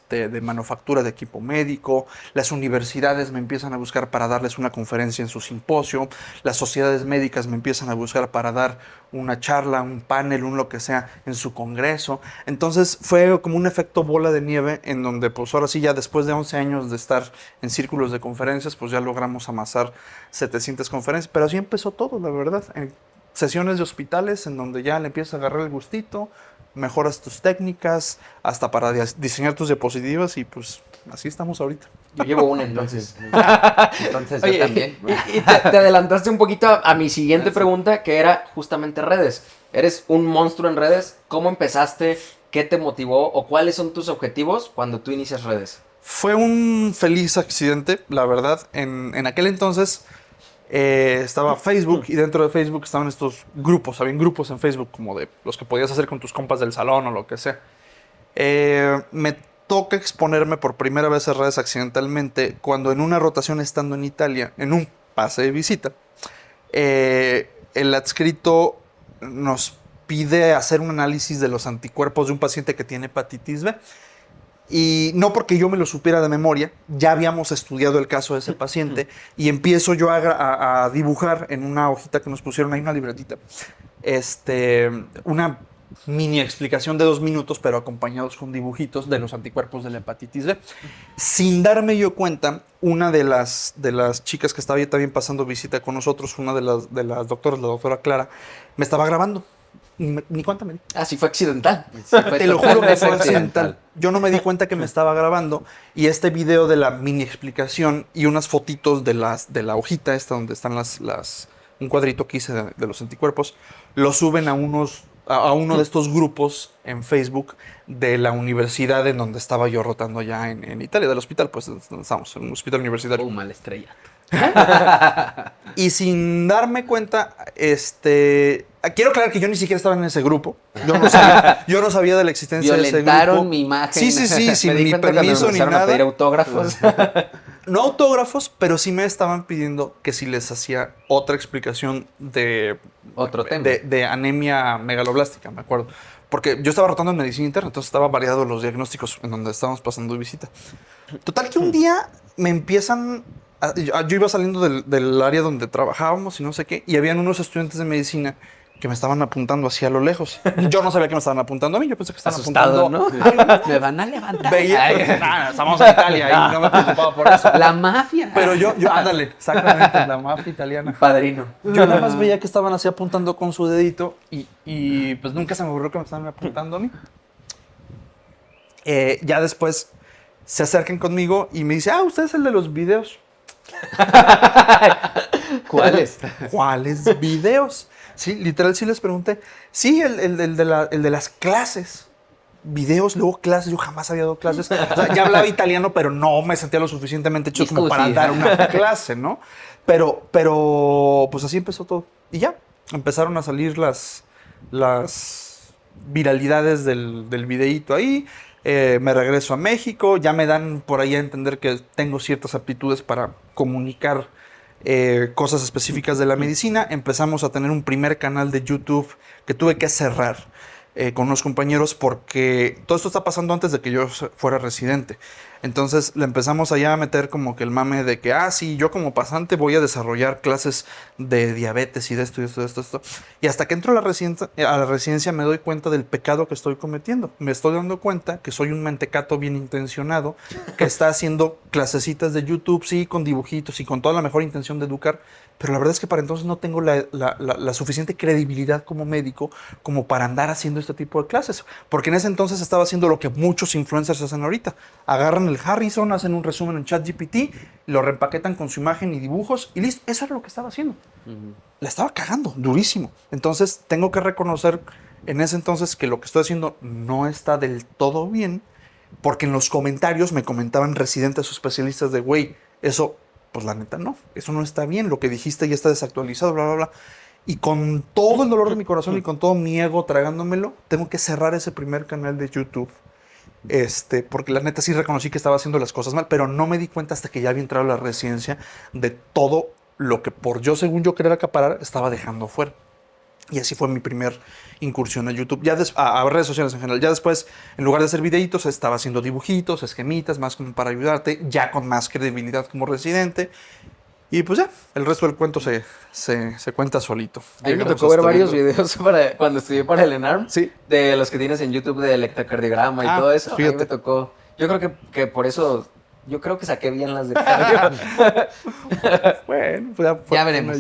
[SPEAKER 2] de manufactura de equipo médico, las universidades me empiezan a buscar para darles una conferencia en su simposio, las sociedades médicas me empiezan a buscar para dar una charla, un panel, un lo que sea en su congreso. Entonces fue como un efecto bola de nieve en donde pues ahora sí ya después de 11 años de estar en círculos de conferencias pues ya logramos amasar 700 conferencias, pero así empezó todo, la verdad, en sesiones de hospitales en donde ya le empiezas a agarrar el gustito, mejoras tus técnicas, hasta para diseñar tus diapositivas y pues así estamos ahorita.
[SPEAKER 1] Yo llevo una entonces.
[SPEAKER 3] Entonces
[SPEAKER 1] Oye,
[SPEAKER 3] yo también.
[SPEAKER 1] y te adelantaste un poquito a mi siguiente pregunta, que era justamente redes. Eres un monstruo en redes. ¿Cómo empezaste? ¿Qué te motivó? ¿O cuáles son tus objetivos cuando tú inicias redes?
[SPEAKER 2] Fue un feliz accidente, la verdad. En aquel entonces estaba Facebook y dentro de Facebook estaban estos grupos. Habían grupos en Facebook como de los que podías hacer con tus compas del salón o lo que sea. Me toca exponerme por primera vez a redes accidentalmente cuando en una rotación estando en Italia, en un pase de visita, el adscrito nos pide hacer un análisis de los anticuerpos de un paciente que tiene hepatitis B. Y no porque yo me lo supiera de memoria, ya habíamos estudiado el caso de ese paciente y empiezo yo a dibujar en una hojita que nos pusieron ahí, una libretita, una mini explicación de 2 minutos, pero acompañados con dibujitos de los anticuerpos de la hepatitis B. Sin darme yo cuenta, una de las chicas que estaba ahí también pasando visita con nosotros, una de las doctoras, la doctora Clara, me estaba grabando. Ni cuenta me di.
[SPEAKER 1] Ah, sí fue accidental.
[SPEAKER 2] Te lo juro que fue
[SPEAKER 3] totalmente
[SPEAKER 2] accidental. Yo no me di cuenta que me estaba grabando y este video de la mini explicación y unas fotitos de la hojita esta donde están un cuadrito que hice de los anticuerpos, lo suben a uno de estos grupos en Facebook de la universidad en donde estaba yo rotando allá en Italia, del hospital, pues donde estamos, en un hospital universitario.
[SPEAKER 3] Mal estrella.
[SPEAKER 2] Y sin darme cuenta, quiero aclarar que yo ni siquiera estaba en ese grupo. Yo no sabía de la existencia de ese grupo.
[SPEAKER 3] Violentaron mi imagen.
[SPEAKER 2] Sí, sin
[SPEAKER 1] Me di
[SPEAKER 2] mi
[SPEAKER 1] cuenta cuando me
[SPEAKER 2] permiso ni
[SPEAKER 1] empezaron a pedir
[SPEAKER 2] nada.
[SPEAKER 1] autógrafos.
[SPEAKER 2] No autógrafos, pero sí me estaban pidiendo que si les hacía otra explicación
[SPEAKER 3] Otro tema.
[SPEAKER 2] de anemia megaloblástica, me acuerdo. Porque yo estaba rotando en medicina interna, entonces estaba variado los diagnósticos en donde estábamos pasando visita. Total que un día me empiezan... yo iba saliendo del área donde trabajábamos y no sé qué, y habían unos estudiantes de medicina que me estaban apuntando hacia a lo lejos. Yo no sabía que me estaban apuntando a mí, yo pensé que estaban
[SPEAKER 1] Asustado,
[SPEAKER 2] apuntando...
[SPEAKER 1] ¿no?
[SPEAKER 3] Me van a levantar.
[SPEAKER 2] Veía,
[SPEAKER 3] Ay.
[SPEAKER 2] pues, nada, estamos en Italia y no me preocupaba por eso.
[SPEAKER 3] La mafia.
[SPEAKER 2] Pero ándale, exactamente, la mafia italiana.
[SPEAKER 1] Padrino.
[SPEAKER 2] Yo nada más veía que estaban así apuntando con su dedito y pues nunca se me ocurrió que me estaban apuntando a mí. Ya después se acercan conmigo y me dice, usted es el de los videos.
[SPEAKER 3] ¿Cuáles?
[SPEAKER 2] ¿Cuáles videos? Sí, literal sí les pregunté. Sí, el de las clases. Videos, luego clases. Yo jamás había dado clases. O sea, ya hablaba italiano, pero no me sentía lo suficientemente hecho como para
[SPEAKER 3] Discusi.
[SPEAKER 2] dar una clase, ¿no? Pero, pues así empezó todo. Y ya, empezaron a salir las viralidades del videíto ahí. Me regreso a México. Ya me dan por ahí a entender que tengo ciertas aptitudes para comunicar cosas específicas de la medicina. Empezamos a tener un primer canal de YouTube que tuve que cerrar con unos compañeros porque todo esto está pasando antes de que yo fuera residente. Entonces le empezamos allá a meter como que el mame de que, sí, yo como pasante voy a desarrollar clases de diabetes y de esto y esto y esto. Y hasta que entro a la residencia me doy cuenta del pecado que estoy cometiendo. Me estoy dando cuenta que soy un mentecato bien intencionado que está haciendo clasecitas de YouTube, sí, con dibujitos y con toda la mejor intención de educar. Pero la verdad es que para entonces no tengo la suficiente credibilidad como médico como para andar haciendo este tipo de clases. Porque en ese entonces estaba haciendo lo que muchos influencers hacen ahorita. Agarran el Harrison, hacen un resumen en ChatGPT, lo reempaquetan con su imagen y dibujos y listo. Eso era lo que estaba haciendo. La estaba cagando, durísimo. Entonces tengo que reconocer en ese entonces que lo que estoy haciendo no está del todo bien. Porque en los comentarios me comentaban residentes o especialistas de, güey, eso... Pues la neta no, eso no está bien, lo que dijiste ya está desactualizado, bla, bla, bla. Y con todo el dolor de mi corazón y con todo mi ego tragándomelo, tengo que cerrar ese primer canal de YouTube. Porque la neta sí reconocí que estaba haciendo las cosas mal, pero no me di cuenta hasta que ya había entrado a la residencia de todo lo que por yo, según yo querer acaparar, estaba dejando fuera. Y así fue mi primer incursión a YouTube, ya a redes sociales en general. Ya después, en lugar de hacer videitos, estaba haciendo dibujitos, esquemitas, más como para ayudarte, ya con más credibilidad como residente. Y pues ya, el resto del cuento se cuenta solito.
[SPEAKER 1] A mí me
[SPEAKER 2] Llegamos
[SPEAKER 1] tocó ver
[SPEAKER 2] hasta
[SPEAKER 1] varios
[SPEAKER 2] viendo.
[SPEAKER 1] videos cuando estudié para el ENARM.
[SPEAKER 2] Sí.
[SPEAKER 1] De los que tienes en YouTube de electrocardiograma y todo eso. A mí
[SPEAKER 2] fíjate.
[SPEAKER 1] me tocó. Yo creo que por eso. Yo creo que saqué bien las de cardio.
[SPEAKER 2] Bueno, pues
[SPEAKER 3] Ya veremos.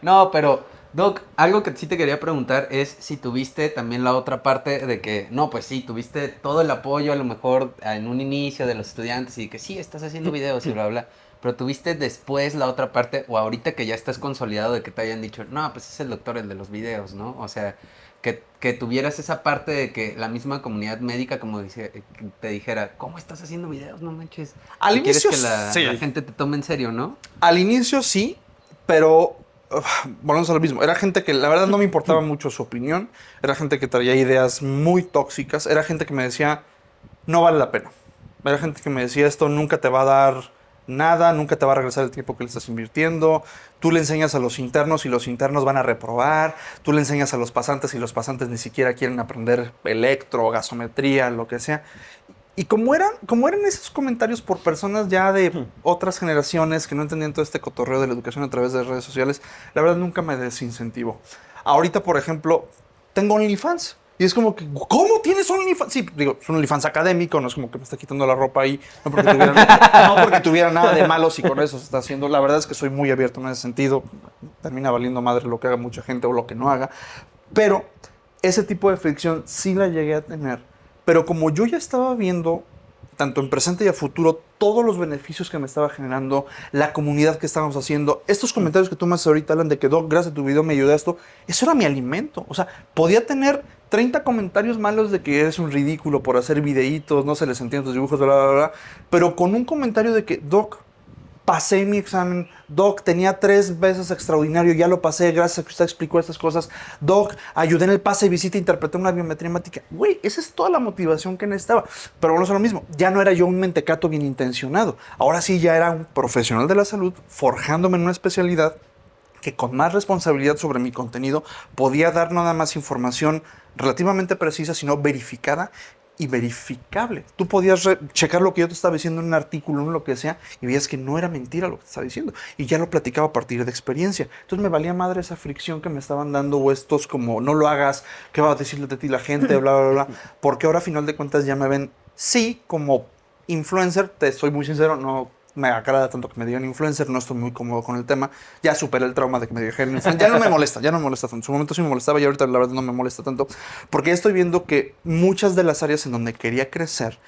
[SPEAKER 3] No, pero, Doc, algo que sí te quería preguntar es si tuviste también la otra parte de que, no, pues sí, tuviste todo el apoyo a lo mejor en un inicio de los estudiantes y que sí, estás haciendo videos y bla, bla, pero tuviste después la otra parte o ahorita que ya estás consolidado de que te hayan dicho, no, pues es el doctor el de los videos, ¿no? O sea, que tuvieras esa parte de que la misma comunidad médica como te dijera, ¿cómo estás haciendo videos? No manches.
[SPEAKER 2] Al
[SPEAKER 3] Y quieres
[SPEAKER 2] inicio,
[SPEAKER 3] que
[SPEAKER 2] sí.
[SPEAKER 3] la gente te tome en serio, ¿no?
[SPEAKER 2] Al inicio sí, pero volvemos a lo mismo. Era gente que la verdad no me importaba mucho su opinión. Era gente que traía ideas muy tóxicas. Era gente que me decía, no vale la pena. Era gente que me decía, esto nunca te va a dar nada, nunca te va a regresar el tiempo que le estás invirtiendo. Tú le enseñas a los internos y los internos van a reprobar. Tú le enseñas a los pasantes y los pasantes ni siquiera quieren aprender electro, gasometría, lo que sea. Y como eran esos comentarios por personas ya de otras generaciones que no entendían todo este cotorreo de la educación a través de redes sociales, la verdad nunca me desincentivó. Ahorita, por ejemplo, tengo OnlyFans. Y es como que, ¿cómo tienes OnlyFans? Sí, digo, es un OnlyFans académico, no es como que me está quitando la ropa ahí, no porque tuviera nada de malo si con eso se está haciendo. La verdad es que soy muy abierto en ese sentido. Termina valiendo madre lo que haga mucha gente o lo que no haga. Pero ese tipo de fricción sí la llegué a tener. Pero como yo ya estaba viendo, tanto en presente y a futuro, todos los beneficios que me estaba generando, la comunidad que estábamos haciendo, estos comentarios que tú me haces ahorita, Alan, de que Doc, gracias a tu video me ayudó a esto, eso era mi alimento. O sea, podía tener 30 comentarios malos de que eres un ridículo por hacer videitos, no se les entienden tus dibujos, bla, bla, bla, pero con un comentario de que, Doc, pasé mi examen, Doc, tenía 3 veces extraordinario, ya lo pasé, gracias a que usted explicó estas cosas. Doc, ayudé en el pase de visita, interpreté una biometría hemática. Güey, esa es toda la motivación que necesitaba. Pero bueno, es lo mismo, ya no era yo un mentecato bien intencionado. Ahora sí ya era un profesional de la salud, forjándome en una especialidad que con más responsabilidad sobre mi contenido podía dar nada más información relativamente precisa, sino verificada y verificable. Tú podías checar lo que yo te estaba diciendo en un artículo, en lo que sea, y veías que no era mentira lo que te estaba diciendo. Y ya lo platicaba a partir de experiencia. Entonces me valía madre esa fricción que me estaban dando, o estos como, no lo hagas, ¿qué va a decirle de ti la gente? Bla, bla, bla. Porque ahora a final de cuentas ya me ven, sí, como influencer, te soy muy sincero, no me agrada tanto que me digan influencer, no estoy muy cómodo con el tema. Ya superé el trauma de que me dijeran influencer. Ya no me molesta tanto. En su momento sí me molestaba y ahorita la verdad no me molesta tanto. Porque ya estoy viendo que muchas de las áreas en donde quería crecer,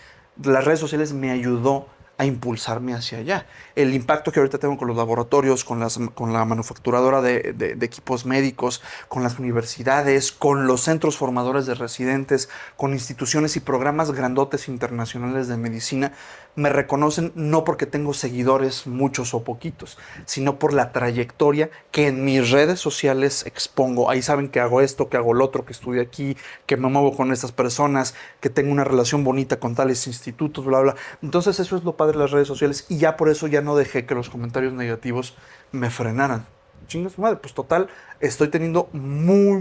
[SPEAKER 2] las redes sociales me ayudó a impulsarme hacia allá. El impacto que ahorita tengo con los laboratorios, con la manufacturadora de equipos médicos, con las universidades, con los centros formadores de residentes, con instituciones y programas grandotes internacionales de medicina, me reconocen no porque tengo seguidores, muchos o poquitos, sino por la trayectoria que en mis redes sociales expongo. Ahí saben que hago esto, que hago lo otro, que estudio aquí, que me muevo con estas personas, que tengo una relación bonita con tales institutos, bla, bla. Entonces eso es lo padre de las redes sociales y ya por eso ya no dejé que los comentarios negativos me frenaran. Chinga su madre, pues total, estoy teniendo muy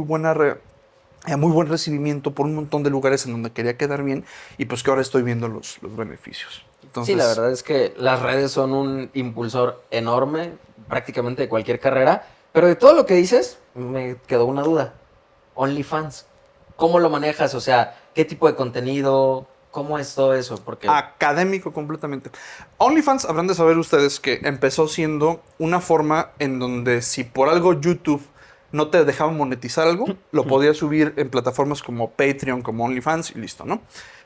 [SPEAKER 2] buen recibimiento por un montón de lugares en donde quería quedar bien y pues que ahora estoy viendo los beneficios. Entonces,
[SPEAKER 1] sí, la verdad es que las redes son un impulsor enorme prácticamente de cualquier carrera, pero de todo lo que dices me quedó una duda. OnlyFans, ¿cómo lo manejas? O sea, ¿qué tipo de contenido? ¿Cómo es todo eso? Porque
[SPEAKER 2] académico completamente. OnlyFans, habrán de saber ustedes que empezó siendo una forma en donde si por algo YouTube no te dejaba monetizar algo, lo podías subir en plataformas como Patreon, como OnlyFans y listo, ¿no?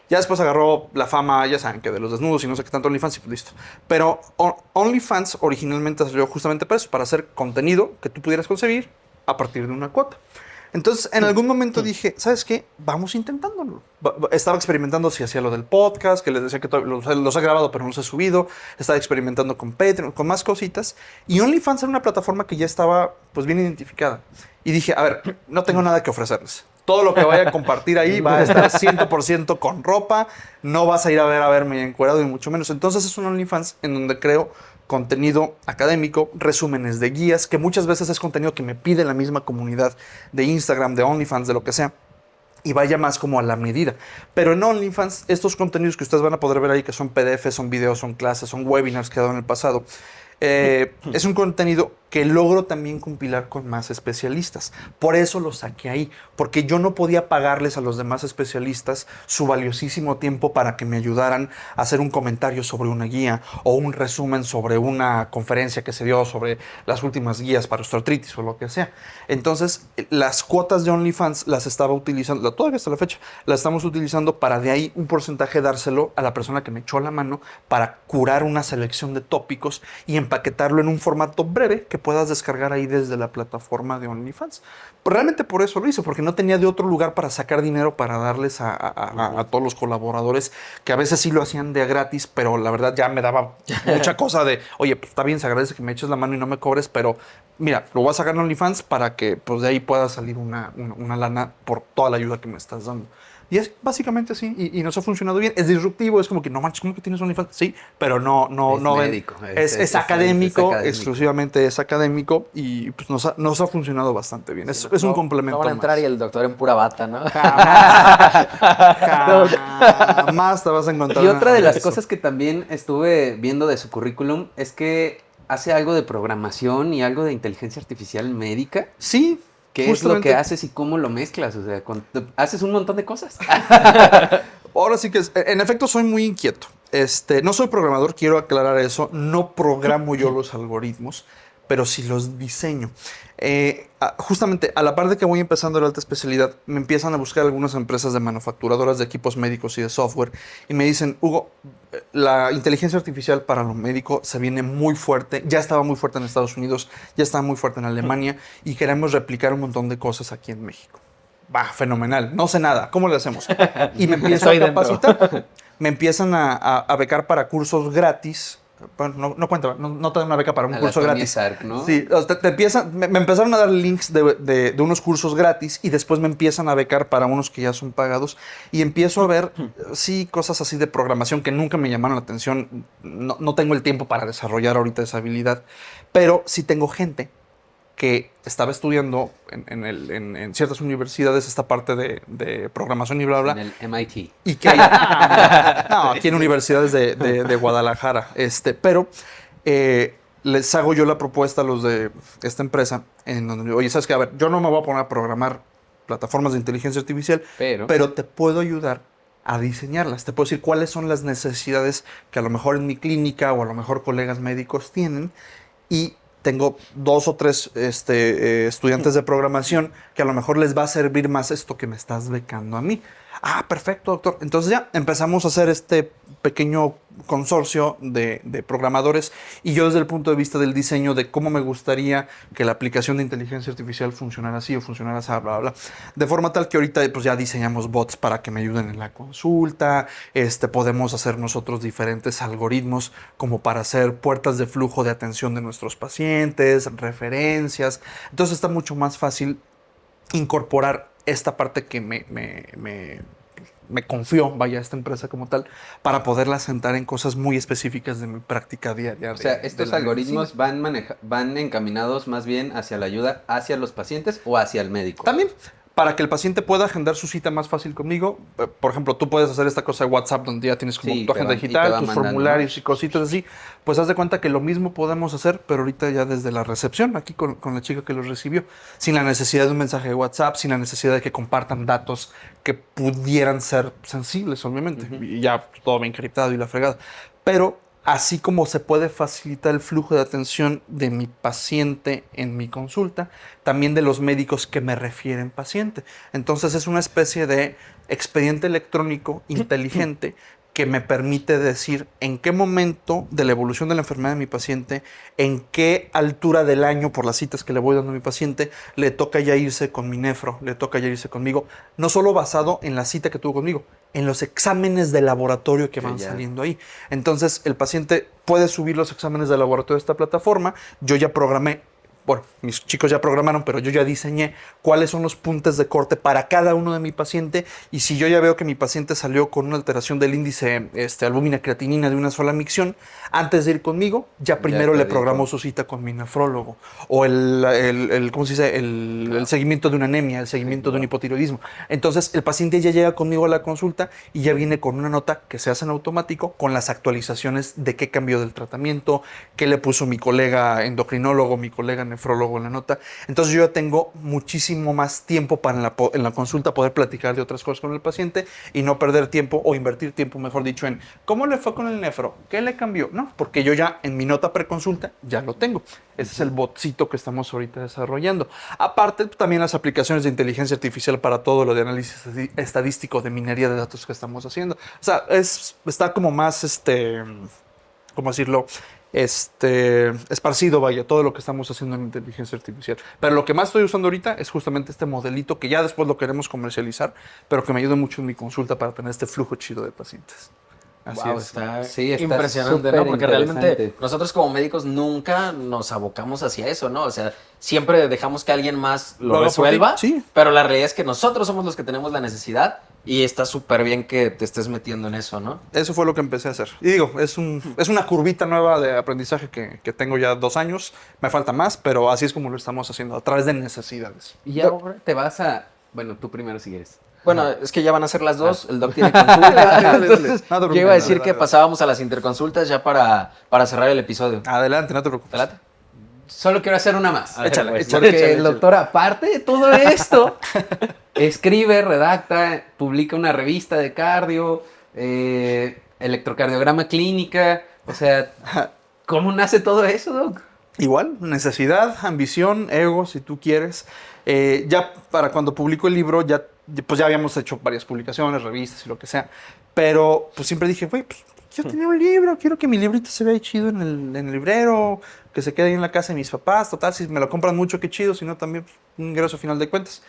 [SPEAKER 2] Ya después agarró la fama, ya saben, que de los desnudos y no sé qué tanto OnlyFans y pues listo. Pero OnlyFans originalmente salió justamente para eso, para hacer contenido que tú pudieras concebir a partir de una cuota. Entonces, en algún momento dije, ¿sabes qué? Vamos intentándolo. Estaba experimentando si hacía lo del podcast, que les decía que los he grabado pero no los he subido. Estaba experimentando con Patreon, con más cositas. Y OnlyFans era una plataforma que ya estaba pues bien identificada. Y dije, a ver, no tengo nada que ofrecerles. Todo lo que vaya a compartir ahí va a estar 100% con ropa. No vas a ir a verme encuerado y mucho menos. Entonces es un OnlyFans en donde creo contenido académico, resúmenes de guías, que muchas veces es contenido que me pide la misma comunidad de Instagram, de OnlyFans, de lo que sea, y vaya más como a la medida. Pero en OnlyFans, estos contenidos que ustedes van a poder ver ahí, que son PDF, son videos, son clases, son webinars que he dado en el pasado, es un contenido que logro también compilar con más especialistas. Por eso lo saqué ahí, porque yo no podía pagarles a los demás especialistas su valiosísimo tiempo para que me ayudaran a hacer un comentario sobre una guía o un resumen sobre una conferencia que se dio sobre las últimas guías para osteoartritis o lo que sea. Entonces, las cuotas de OnlyFans las estaba utilizando, todavía hasta la fecha, las estamos utilizando para de ahí un porcentaje dárselo a la persona que me echó la mano para curar una selección de tópicos y empaquetarlo en un formato breve que puedas descargar ahí desde la plataforma de OnlyFans. Realmente por eso lo hice, porque no tenía de otro lugar para sacar dinero para darles a todos los colaboradores, que a veces sí lo hacían de gratis, pero la verdad ya me daba mucha cosa de, oye, pues está bien, se agradece que me eches la mano y no me cobres, pero mira, lo voy a sacar en OnlyFans para que pues de ahí pueda salir una lana por toda la ayuda que me estás dando. Y es básicamente así, y nos ha funcionado bien. Es disruptivo, es como que no manches, ¿cómo que tienes OnlyFans? Sí, pero no
[SPEAKER 3] médico,
[SPEAKER 2] es académico, exclusivamente es académico, y pues nos ha funcionado bastante bien.
[SPEAKER 1] sí,
[SPEAKER 2] Es un complemento.
[SPEAKER 1] No van a entrar
[SPEAKER 2] más.
[SPEAKER 1] y el doctor en pura bata, ¿no?
[SPEAKER 2] Jamás te vas a encontrar.
[SPEAKER 3] Y otra de las
[SPEAKER 2] eso.
[SPEAKER 3] cosas que también estuve viendo de su currículum es que hace algo de programación y algo de inteligencia artificial médica.
[SPEAKER 2] Sí.
[SPEAKER 3] ¿Qué es lo que haces y cómo lo mezclas? O sea, haces un montón de cosas.
[SPEAKER 2] Ahora sí que, en efecto, soy muy inquieto. No soy programador, quiero aclarar eso. No programo yo los algoritmos, pero sí los diseño. Justamente a la par de que voy empezando la alta especialidad, me empiezan a buscar algunas empresas de manufacturadoras de equipos médicos y de software y me dicen, Hugo, la inteligencia artificial para lo médico se viene muy fuerte, ya estaba muy fuerte en Estados Unidos, ya estaba muy fuerte en Alemania y queremos replicar un montón de cosas aquí en México. Va, fenomenal, no sé nada, ¿cómo le hacemos? Y me empiezo a capacitar, me empiezan a becar para cursos gratis bueno, no cuenta, no te dan una beca para un
[SPEAKER 3] A la
[SPEAKER 2] curso
[SPEAKER 3] Tony
[SPEAKER 2] gratis.
[SPEAKER 3] Stark, ¿no?
[SPEAKER 2] Sí, o sea, te empiezan, me empezaron a dar links de unos cursos gratis y después me empiezan a becar para unos que ya son pagados y empiezo a ver, sí, cosas así de programación que nunca me llamaron la atención. No tengo el tiempo para desarrollar ahorita esa habilidad, pero sí tengo gente que estaba estudiando en ciertas universidades esta parte de programación y bla, bla,
[SPEAKER 3] En el MIT.
[SPEAKER 2] y que hay, no, aquí en universidades de Guadalajara, pero les hago yo la propuesta a los de esta empresa, en donde, oye, ¿sabes qué? A ver, yo no me voy a poner a programar plataformas de inteligencia artificial, pero te puedo ayudar a diseñarlas. Te puedo decir cuáles son las necesidades que a lo mejor en mi clínica o a lo mejor colegas médicos tienen y tengo 2 o 3 estudiantes de programación que a lo mejor les va a servir más esto que me estás becando a mí. Ah, perfecto, doctor. Entonces ya empezamos a hacer este pequeño consorcio de programadores y yo desde el punto de vista del diseño de cómo me gustaría que la aplicación de inteligencia artificial funcionara así o funcionara así, bla, bla, bla. De forma tal que ahorita pues ya diseñamos bots para que me ayuden en la consulta, podemos hacer nosotros diferentes algoritmos como para hacer puertas de flujo de atención de nuestros pacientes, referencias. Entonces está mucho más fácil incorporar esta parte que me confió, vaya, esta empresa como tal, para poderla sentar en cosas muy específicas de mi práctica diaria.
[SPEAKER 3] O sea, estos algoritmos van encaminados más bien hacia la ayuda hacia los pacientes o hacia el médico.
[SPEAKER 2] También, para que el paciente pueda agendar su cita más fácil conmigo. Por ejemplo, tú puedes hacer esta cosa de WhatsApp donde ya tienes como
[SPEAKER 3] Sí,
[SPEAKER 2] tu
[SPEAKER 3] te
[SPEAKER 2] agenda
[SPEAKER 3] va- y te
[SPEAKER 2] digital,
[SPEAKER 3] va
[SPEAKER 2] tus
[SPEAKER 3] mandando,
[SPEAKER 2] formularios
[SPEAKER 3] ¿no?
[SPEAKER 2] y cositas así. Pues haz de cuenta que lo mismo podemos hacer, pero ahorita ya desde la recepción, aquí con la chica que los recibió, sin la necesidad de un mensaje de WhatsApp, sin la necesidad de que compartan datos que pudieran ser sensibles, obviamente. Y ya todo bien encriptado y la fregada. Pero así como se puede facilitar el flujo de atención de mi paciente en mi consulta, también de los médicos que me refieren paciente. Entonces es una especie de expediente electrónico inteligente que me permite decir en qué momento de la evolución de la enfermedad de mi paciente, en qué altura del año por las citas que le voy dando a mi paciente, le toca ya irse con mi nefro, le toca ya irse conmigo, no solo basado en la cita que tuvo conmigo, en los exámenes de laboratorio que van saliendo ahí. Entonces el paciente puede subir los exámenes de laboratorio a esta plataforma, yo ya programé, bueno, mis chicos ya programaron, pero yo ya diseñé cuáles son los puntos de corte para cada uno de mi paciente y si yo ya veo que mi paciente salió con una alteración del índice albúmina creatinina de una sola micción, antes de ir conmigo, ya primero le programo su cita con mi nefrólogo o ¿cómo se dice? El seguimiento de una anemia, el seguimiento de un hipotiroidismo. Entonces el paciente ya llega conmigo a la consulta y ya viene con una nota que se hace en automático con las actualizaciones de qué cambió del tratamiento, qué le puso mi colega endocrinólogo, mi colega nefrólogo en la nota. Entonces yo ya tengo muchísimo más tiempo para en la consulta poder platicar de otras cosas con el paciente y no perder tiempo o invertir tiempo, mejor dicho, en cómo le fue con el nefro, qué le cambió. No, porque yo ya en mi nota preconsulta ya lo tengo. Ese es el botcito que estamos ahorita desarrollando. Aparte, también las aplicaciones de inteligencia artificial para todo lo de análisis estadístico de minería de datos que estamos haciendo. O sea, está como más, ¿cómo decirlo? Esparcido, vaya, todo lo que estamos haciendo en inteligencia artificial. Pero lo que más estoy usando ahorita es justamente este modelito que ya después lo queremos comercializar, pero que me ayuda mucho en mi consulta para tener este flujo chido de pacientes.
[SPEAKER 1] Así wow,
[SPEAKER 3] está
[SPEAKER 1] impresionante, ¿no? Porque realmente nosotros como médicos nunca nos abocamos hacia eso, ¿no? O sea, siempre dejamos que alguien más lo resuelva,
[SPEAKER 2] sí.
[SPEAKER 1] Pero la realidad es que nosotros somos los que tenemos la necesidad y está súper bien que te estés metiendo en eso, ¿no?
[SPEAKER 2] Eso fue lo que empecé a hacer. Y digo, es una curvita nueva de aprendizaje que tengo ya 2 años. Me falta más, pero así es como lo estamos haciendo, a través de necesidades.
[SPEAKER 3] Y ahora te vas a... Bueno, tú primero si quieres.
[SPEAKER 1] Bueno, es que ya van a ser las 2, el doc tiene consulta. Entonces, yo iba a decir que pasábamos a las interconsultas ya para cerrar el episodio.
[SPEAKER 2] Adelante, no te preocupes.
[SPEAKER 1] Adelante.
[SPEAKER 3] Solo quiero hacer una más.
[SPEAKER 1] Échale,
[SPEAKER 3] Porque el
[SPEAKER 1] échale.
[SPEAKER 3] doctor, aparte de todo esto, escribe, redacta, publica una revista de cardio, electrocardiograma clínica. O sea, ¿cómo nace todo eso, doc?
[SPEAKER 2] Igual, necesidad, ambición, ego, si tú quieres. Ya para cuando publico el libro, pues ya habíamos hecho varias publicaciones, revistas y lo que sea. Pero pues siempre dije, güey, pues yo tenía un libro, quiero que mi librito se vea chido en el librero, que se quede ahí en la casa de mis papás. Total, si me lo compran mucho, qué chido, si no también pues, un ingreso a final de cuentas.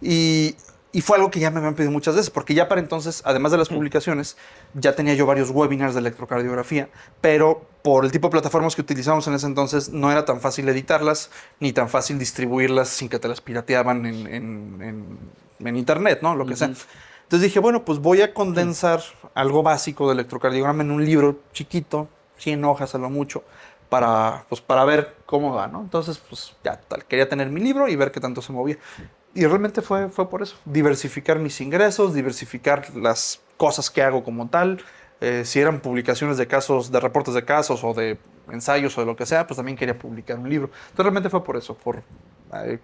[SPEAKER 2] Y Y fue algo que ya me habían pedido muchas veces, porque ya para entonces, además de las publicaciones, ya tenía yo varios webinars de electrocardiografía, pero por el tipo de plataformas que utilizamos en ese entonces, no era tan fácil editarlas, ni tan fácil distribuirlas sin que te las pirateaban en internet, ¿no? Lo que sea. Entonces dije, bueno, pues voy a condensar algo básico de electrocardiograma en un libro chiquito, 100 hojas a lo mucho, para ver cómo va, ¿no? Entonces, pues ya tal, quería tener mi libro y ver qué tanto se movía. Y realmente fue por eso, diversificar mis ingresos, diversificar las cosas que hago como tal. Si eran publicaciones de casos, de reportes de casos o de ensayos o de lo que sea, pues también quería publicar un libro. Entonces realmente fue por eso,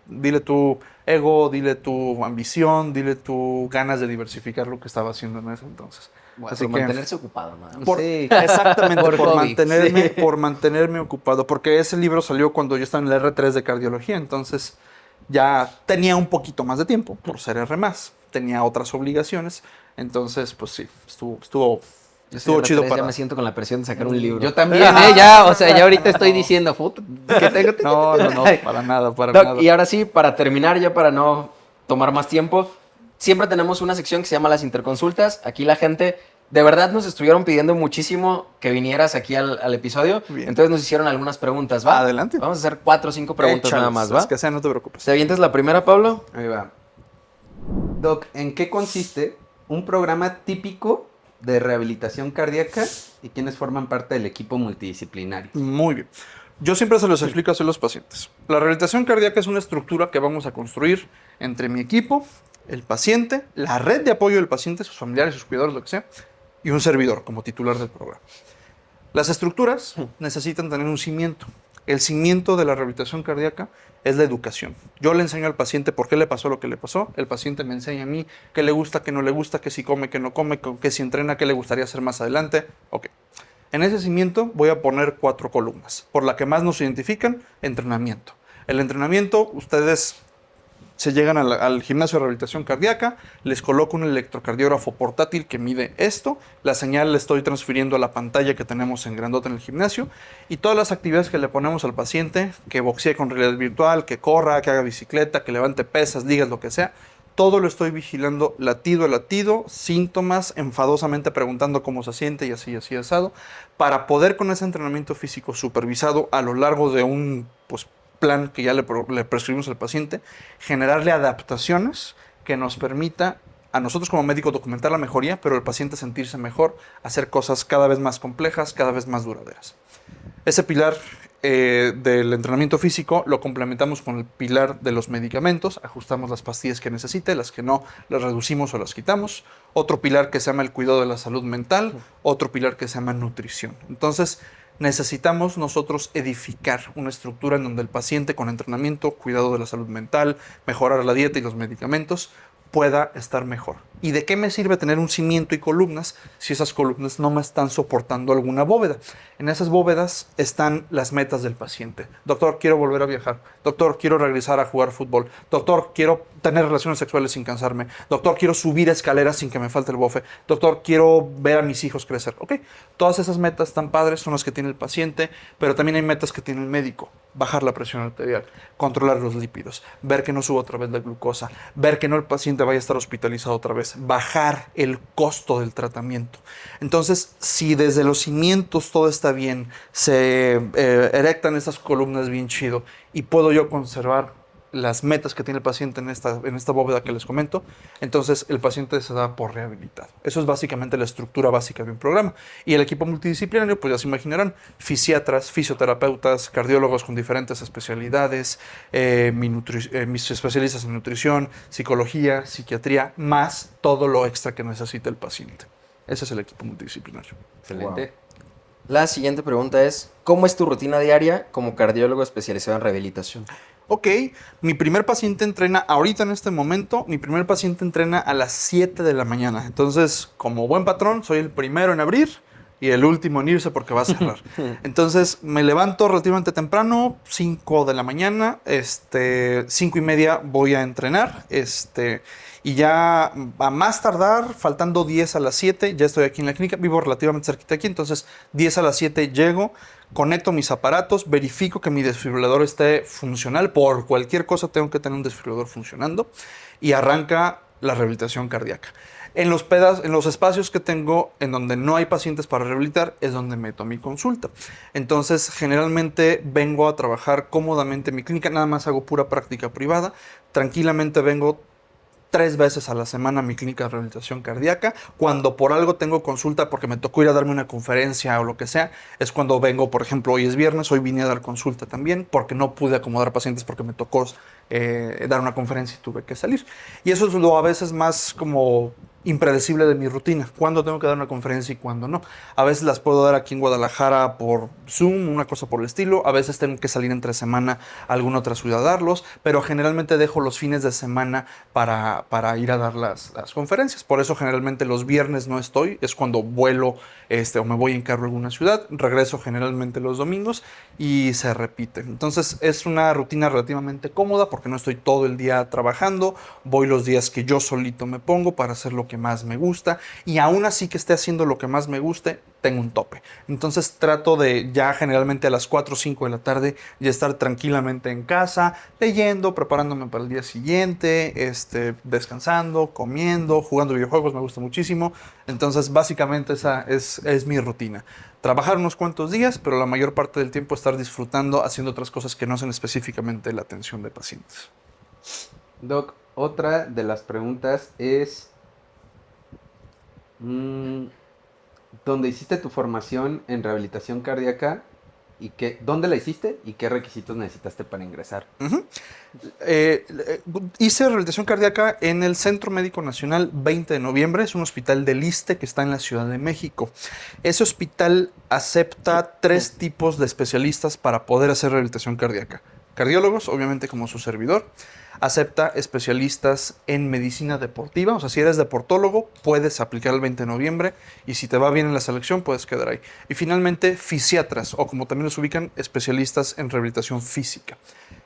[SPEAKER 2] dile tu ego, dile tu ambición, dile tu ganas de diversificar lo que estaba haciendo en ese entonces.
[SPEAKER 1] Bueno,
[SPEAKER 2] Así
[SPEAKER 1] por
[SPEAKER 2] que,
[SPEAKER 1] mantenerse ocupado, nada más.
[SPEAKER 3] Sí.
[SPEAKER 2] exactamente,
[SPEAKER 3] Por hobby.
[SPEAKER 2] por mantenerme ocupado, porque ese libro salió cuando yo estaba en el R3 de cardiología, entonces ya tenía un poquito más de tiempo por ser R+, tenía otras obligaciones, entonces pues sí, estuvo chido
[SPEAKER 1] Ya me siento con la presión de sacar un libro.
[SPEAKER 3] Yo también, ya, o sea, ya ahorita estoy diciendo, puta, que tengo...
[SPEAKER 2] No, para nada, para
[SPEAKER 1] Doc,
[SPEAKER 2] nada.
[SPEAKER 1] y ahora sí, para terminar, ya para no tomar más tiempo, siempre tenemos una sección que se llama las interconsultas. Aquí la gente, de verdad, nos estuvieron pidiendo muchísimo que vinieras aquí al episodio.
[SPEAKER 2] Bien.
[SPEAKER 1] Entonces nos hicieron algunas preguntas, ¿va?
[SPEAKER 2] Adelante.
[SPEAKER 1] Vamos a hacer 4 o 5 preguntas
[SPEAKER 2] Échalas,
[SPEAKER 1] nada más,
[SPEAKER 2] las
[SPEAKER 1] ¿va?
[SPEAKER 2] que sea, no te preocupes.
[SPEAKER 1] ¿Te avientas la primera, Pablo?
[SPEAKER 3] Ahí va. Doc, ¿en qué consiste un programa típico de rehabilitación cardíaca y quiénes forman parte del equipo multidisciplinario?
[SPEAKER 2] Muy bien. Yo siempre se los explico así a los pacientes. La rehabilitación cardíaca es una estructura que vamos a construir entre mi equipo, el paciente, la red de apoyo del paciente, sus familiares, sus cuidadores, lo que sea, y un servidor como titular del programa. Las estructuras necesitan tener un cimiento. El cimiento de la rehabilitación cardíaca es la educación. Yo le enseño al paciente por qué le pasó lo que le pasó. El paciente me enseña a mí qué le gusta, qué no le gusta, qué si come, qué no come, qué si entrena, qué le gustaría hacer más adelante. Ok. En ese cimiento voy a poner 4 columnas. Por la que más nos identifican, entrenamiento. El entrenamiento, ustedes se llegan al gimnasio de rehabilitación cardíaca, les coloco un electrocardiógrafo portátil que mide esto, la señal la estoy transfiriendo a la pantalla que tenemos en grandota en el gimnasio y todas las actividades que le ponemos al paciente, que boxee con realidad virtual, que corra, que haga bicicleta, que levante pesas, ligas, lo que sea, todo lo estoy vigilando latido a latido, síntomas, enfadosamente preguntando cómo se siente y así asado, para poder con ese entrenamiento físico supervisado a lo largo de un plan que ya le prescribimos al paciente, generarle adaptaciones que nos permita a nosotros como médicos documentar la mejoría, pero el paciente sentirse mejor, hacer cosas cada vez más complejas, cada vez más duraderas. Ese pilar del entrenamiento físico lo complementamos con el pilar de los medicamentos, ajustamos las pastillas que necesite, las que no las reducimos o las quitamos. Otro pilar que se llama el cuidado de la salud mental, otro pilar que se llama nutrición. Entonces, necesitamos nosotros edificar una estructura en donde el paciente con entrenamiento, cuidado de la salud mental, mejorar la dieta y los medicamentos pueda estar mejor. ¿Y de qué me sirve tener un cimiento y columnas si esas columnas no me están soportando alguna bóveda? En esas bóvedas están las metas del paciente. Doctor, quiero volver a viajar. Doctor, quiero regresar a jugar fútbol. Doctor, quiero tener relaciones sexuales sin cansarme. Doctor, quiero subir escaleras sin que me falte el bofe. Doctor, quiero ver a mis hijos crecer. Ok, todas esas metas tan padres son las que tiene el paciente, pero también hay metas que tiene el médico. Bajar la presión arterial, controlar los lípidos, ver que no suba otra vez la glucosa, ver que no el paciente vaya a estar hospitalizado otra vez, bajar el costo del tratamiento. Entonces, si desde los cimientos todo está bien, se erectan esas columnas bien chido y puedo yo conservar las metas que tiene el paciente en esta bóveda que les comento, entonces el paciente se da por rehabilitado. Eso es básicamente la estructura básica de un programa. Y el equipo multidisciplinario, pues ya se imaginarán, fisiatras, fisioterapeutas, cardiólogos con diferentes especialidades, mis especialistas en nutrición, psicología, psiquiatría, más todo lo extra que necesita el paciente. Ese es el equipo multidisciplinario.
[SPEAKER 3] Excelente.
[SPEAKER 1] Wow. La siguiente pregunta es, ¿cómo es tu rutina diaria como cardiólogo especializado en rehabilitación?
[SPEAKER 2] Ok, mi primer paciente entrena ahorita en este momento, mi primer paciente entrena a las 7 de la mañana. Entonces, como buen patrón, soy el primero en abrir y el último en irse porque va a cerrar. Entonces, me levanto relativamente temprano, 5 de la mañana, 5:30 voy a entrenar, y ya a más tardar, faltando 10 a las 7, ya estoy aquí en la clínica, vivo relativamente cerquita aquí, entonces 10 a las 7 llego, conecto mis aparatos, verifico que mi desfibrilador esté funcional, por cualquier cosa tengo que tener un desfibrilador funcionando, y arranca la rehabilitación cardíaca. En los espacios que tengo en donde no hay pacientes para rehabilitar es donde meto mi consulta. Entonces, generalmente vengo a trabajar cómodamente en mi clínica, nada más hago pura práctica privada. Tranquilamente vengo 3 veces a la semana a mi clínica de rehabilitación cardíaca. Cuando por algo tengo consulta porque me tocó ir a darme una conferencia o lo que sea, es cuando vengo, por ejemplo, hoy es viernes, hoy vine a dar consulta también porque no pude acomodar pacientes porque me tocó dar una conferencia y tuve que salir. Y eso es lo a veces más como impredecible de mi rutina, cuándo tengo que dar una conferencia y cuándo no. A veces las puedo dar aquí en Guadalajara por Zoom, una cosa por el estilo, a veces tengo que salir entre semana a alguna otra ciudad a darlos, pero generalmente dejo los fines de semana para ir a dar las conferencias. Por eso generalmente los viernes no estoy, es cuando vuelo o me voy en carro a alguna ciudad, regreso generalmente los domingos y se repite. Entonces es una rutina relativamente cómoda porque no estoy todo el día trabajando, voy los días que yo solito me pongo para hacer lo que más me gusta y aún así que esté haciendo lo que más me guste, tengo un tope. Entonces trato de ya generalmente a las 4 o 5 de la tarde ya estar tranquilamente en casa, leyendo, preparándome para el día siguiente, descansando, comiendo, jugando videojuegos, me gusta muchísimo. Entonces básicamente esa es mi rutina. Trabajar unos cuantos días, pero la mayor parte del tiempo estar disfrutando, haciendo otras cosas que no son específicamente la atención de pacientes.
[SPEAKER 3] Doc, otra de las preguntas es, ¿dónde hiciste tu formación en rehabilitación cardíaca? ¿Dónde la hiciste y qué requisitos necesitaste para ingresar?
[SPEAKER 2] Uh-huh. Hice rehabilitación cardíaca en el Centro Médico Nacional 20 de noviembre. Es un hospital del ISSSTE que está en la Ciudad de México. Ese hospital acepta 3 tipos de especialistas para poder hacer rehabilitación cardíaca. Cardiólogos, obviamente como su servidor. Acepta especialistas en medicina deportiva. O sea, si eres deportólogo, puedes aplicar el 20 de noviembre. Y si te va bien en la selección, puedes quedar ahí. Y finalmente, fisiatras, o como también los ubican, especialistas en rehabilitación física.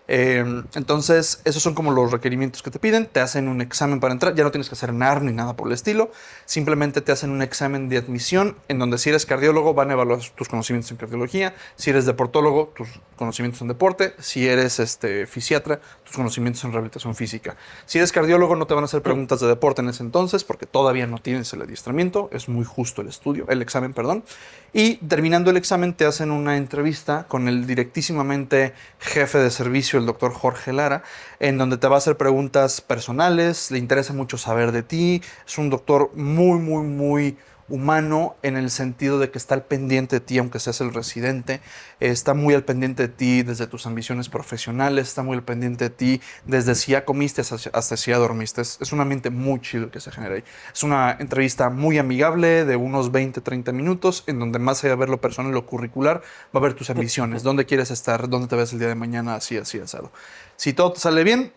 [SPEAKER 2] Entonces, esos son como los requerimientos que te piden. Te hacen un examen para entrar. Ya no tienes que hacer NAR ni nada por el estilo. Simplemente te hacen un examen de admisión en donde si eres cardiólogo van a evaluar tus conocimientos en cardiología. Si eres deportólogo, tus conocimientos en deporte. Si eres fisiatra, tus conocimientos en rehabilitación física. Si eres cardiólogo no te van a hacer preguntas de deporte en ese entonces porque todavía no tienes el adiestramiento. Es muy justo el examen, perdón. Y terminando el examen te hacen una entrevista con el directísimamente jefe de servicio, el doctor Jorge Lara, en donde te va a hacer preguntas personales, le interesa mucho saber de ti. Es un doctor muy, muy, muy humano en el sentido de que está al pendiente de ti, aunque seas el residente, está muy al pendiente de ti desde tus ambiciones profesionales, está muy al pendiente de ti desde si ya comiste hasta si ya dormiste. Es un ambiente muy chido que se genera ahí. Es una entrevista muy amigable de unos 20-30 minutos, en donde más allá de ver lo personal y lo curricular, va a ver tus ambiciones, dónde quieres estar, dónde te ves el día de mañana, así, asado. Si todo te sale bien,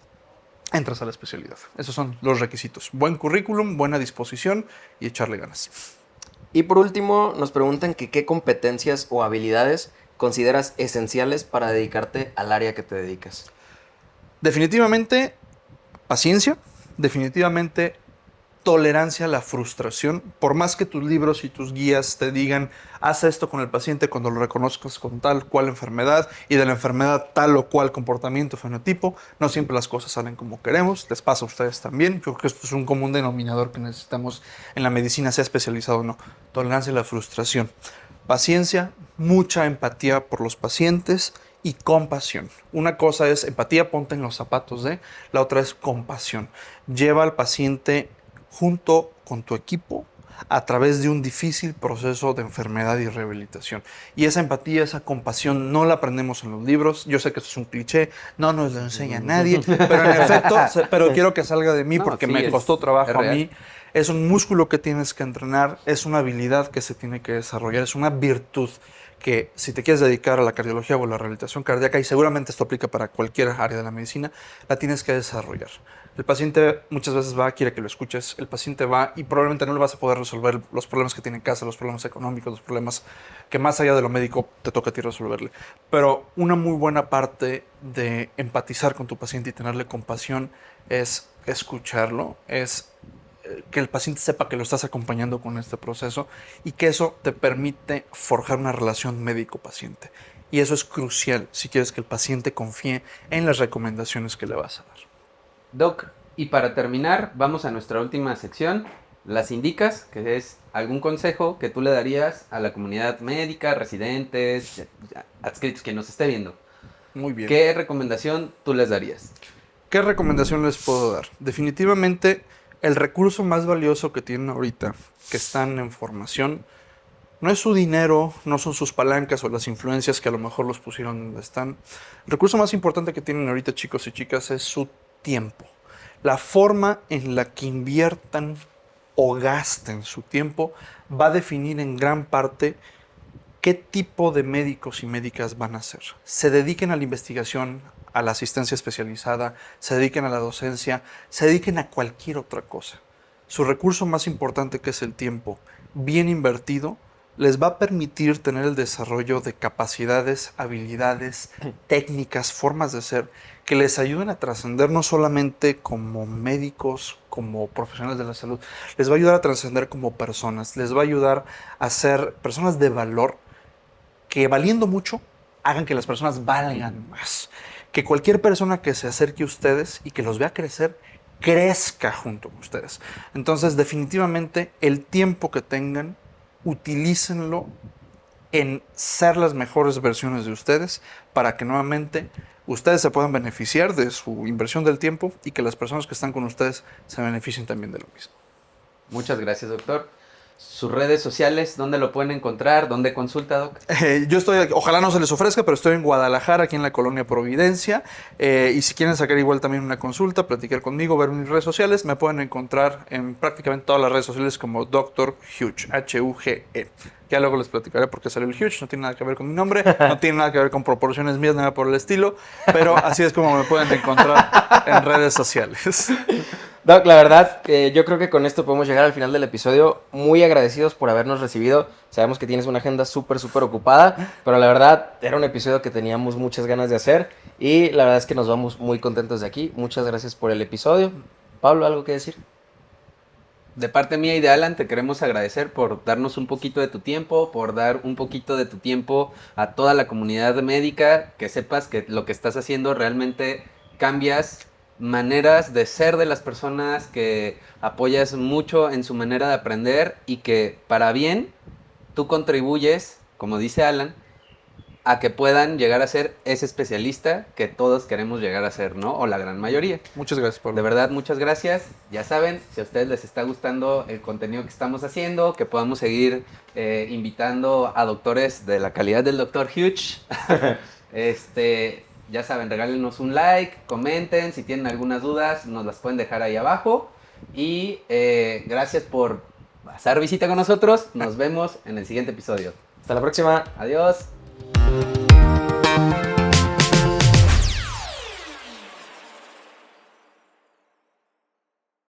[SPEAKER 2] entras a la especialidad. Esos son los requisitos. Buen currículum, buena disposición y echarle ganas.
[SPEAKER 1] Y por último, nos preguntan que qué competencias o habilidades consideras esenciales para dedicarte al área que te dedicas.
[SPEAKER 2] Definitivamente, paciencia. Definitivamente, tolerancia a la frustración. Por más que tus libros y tus guías te digan, haz esto con el paciente cuando lo reconozcas con tal cual enfermedad y de la enfermedad tal o cual comportamiento, fenotipo, no siempre las cosas salen como queremos. Les pasa a ustedes también. Yo creo que esto es un común denominador que necesitamos en la medicina, sea especializado o no. Tolerancia a la frustración. Paciencia, mucha empatía por los pacientes y compasión. Una cosa es empatía, ponte en los zapatos de, la otra es compasión. Lleva al paciente junto con tu equipo a través de un difícil proceso de enfermedad y rehabilitación. Y esa empatía, esa compasión no la aprendemos en los libros. Yo sé que eso es un cliché, no nos lo enseña nadie, pero en efecto, pero quiero que salga de mí porque me costó trabajo a mí. Es un músculo que tienes que entrenar, es una habilidad que se tiene que desarrollar, es una virtud que si te quieres dedicar a la cardiología o a la rehabilitación cardíaca, y seguramente esto aplica para cualquier área de la medicina, la tienes que desarrollar. El paciente muchas veces va, quiere que lo escuches, el paciente va y probablemente no le vas a poder resolver los problemas que tiene en casa, los problemas económicos, los problemas que más allá de lo médico te toca a ti resolverle. Pero una muy buena parte de empatizar con tu paciente y tenerle compasión es escucharlo, es que el paciente sepa que lo estás acompañando con este proceso y que eso te permite forjar una relación médico-paciente. Y eso es crucial si quieres que el paciente confíe en las recomendaciones que le vas a dar.
[SPEAKER 3] Doc, Y para terminar, vamos a nuestra última sección, las indicas, que es algún consejo que tú le darías a la comunidad médica, residentes, adscritos, quien nos esté viendo.
[SPEAKER 2] Muy bien.
[SPEAKER 3] ¿Qué recomendación tú les darías?
[SPEAKER 2] ¿Qué recomendación les puedo dar? Definitivamente, el recurso más valioso que tienen ahorita, que están en formación, no es su dinero, no son sus palancas o las influencias que a lo mejor los pusieron donde están. El recurso más importante que tienen ahorita, chicos y chicas, es su tiempo. La forma en la que inviertan o gasten su tiempo va a definir en gran parte qué tipo de médicos y médicas van a ser. Se dediquen a la investigación, a la asistencia especializada, se dediquen a la docencia, se dediquen a cualquier otra cosa. Su recurso más importante, que es el tiempo, bien invertido, les va a permitir tener el desarrollo de capacidades, habilidades, técnicas, formas de ser, que les ayuden a trascender no solamente como médicos, como profesionales de la salud, les va a ayudar a trascender como personas, les va a ayudar a ser personas de valor que valiendo mucho hagan que las personas valgan más. Que cualquier persona que se acerque a ustedes y que los vea crecer, crezca junto con ustedes. Entonces, definitivamente, el tiempo que tengan, utilícenlo en ser las mejores versiones de ustedes para que nuevamente ustedes se puedan beneficiar de su inversión del tiempo y que las personas que están con ustedes se beneficien también de lo mismo.
[SPEAKER 3] Muchas gracias, doctor. Sus redes sociales, ¿dónde lo pueden encontrar? ¿Dónde consulta, doc?
[SPEAKER 2] Yo estoy, ojalá no se les ofrezca, pero estoy en Guadalajara, aquí en la colonia Providencia. Y si quieren sacar igual también una consulta, platicar conmigo, ver mis redes sociales, me pueden encontrar en prácticamente todas las redes sociales como Dr. Huge, H-U-G-E. Ya luego les platicaré por qué salió el Huge, no tiene nada que ver con mi nombre, no tiene nada que ver con proporciones mías, nada por el estilo, pero así es como me pueden encontrar en redes sociales.
[SPEAKER 1] Doc, la verdad, yo creo que con esto podemos llegar al final del episodio. Muy agradecidos por habernos recibido. Sabemos que tienes una agenda súper ocupada, pero la verdad era un episodio que teníamos muchas ganas de hacer y la verdad es que nos vamos muy contentos de aquí. Muchas gracias por el episodio. Pablo, ¿algo que decir?
[SPEAKER 3] De parte mía y de Alan, te queremos agradecer por darnos un poquito de tu tiempo, por dar un poquito de tu tiempo a toda la comunidad médica, que sepas que lo que estás haciendo realmente cambias maneras de ser de las personas, que apoyas mucho en su manera de aprender y que para bien tú contribuyes, como dice Alan, a que puedan llegar a ser ese especialista que todos queremos llegar a ser, ¿no? O la gran mayoría.
[SPEAKER 2] Muchas gracias, Pablo.
[SPEAKER 3] De verdad, muchas gracias. Ya saben, si a ustedes les está gustando el contenido que estamos haciendo, que podamos seguir invitando a doctores de la calidad del Dr. Huge, ya saben, regálenos un like, comenten, si tienen algunas dudas, nos las pueden dejar ahí abajo. Y gracias por pasar visita con nosotros. Nos vemos en el siguiente episodio.
[SPEAKER 1] Hasta la próxima.
[SPEAKER 3] Adiós.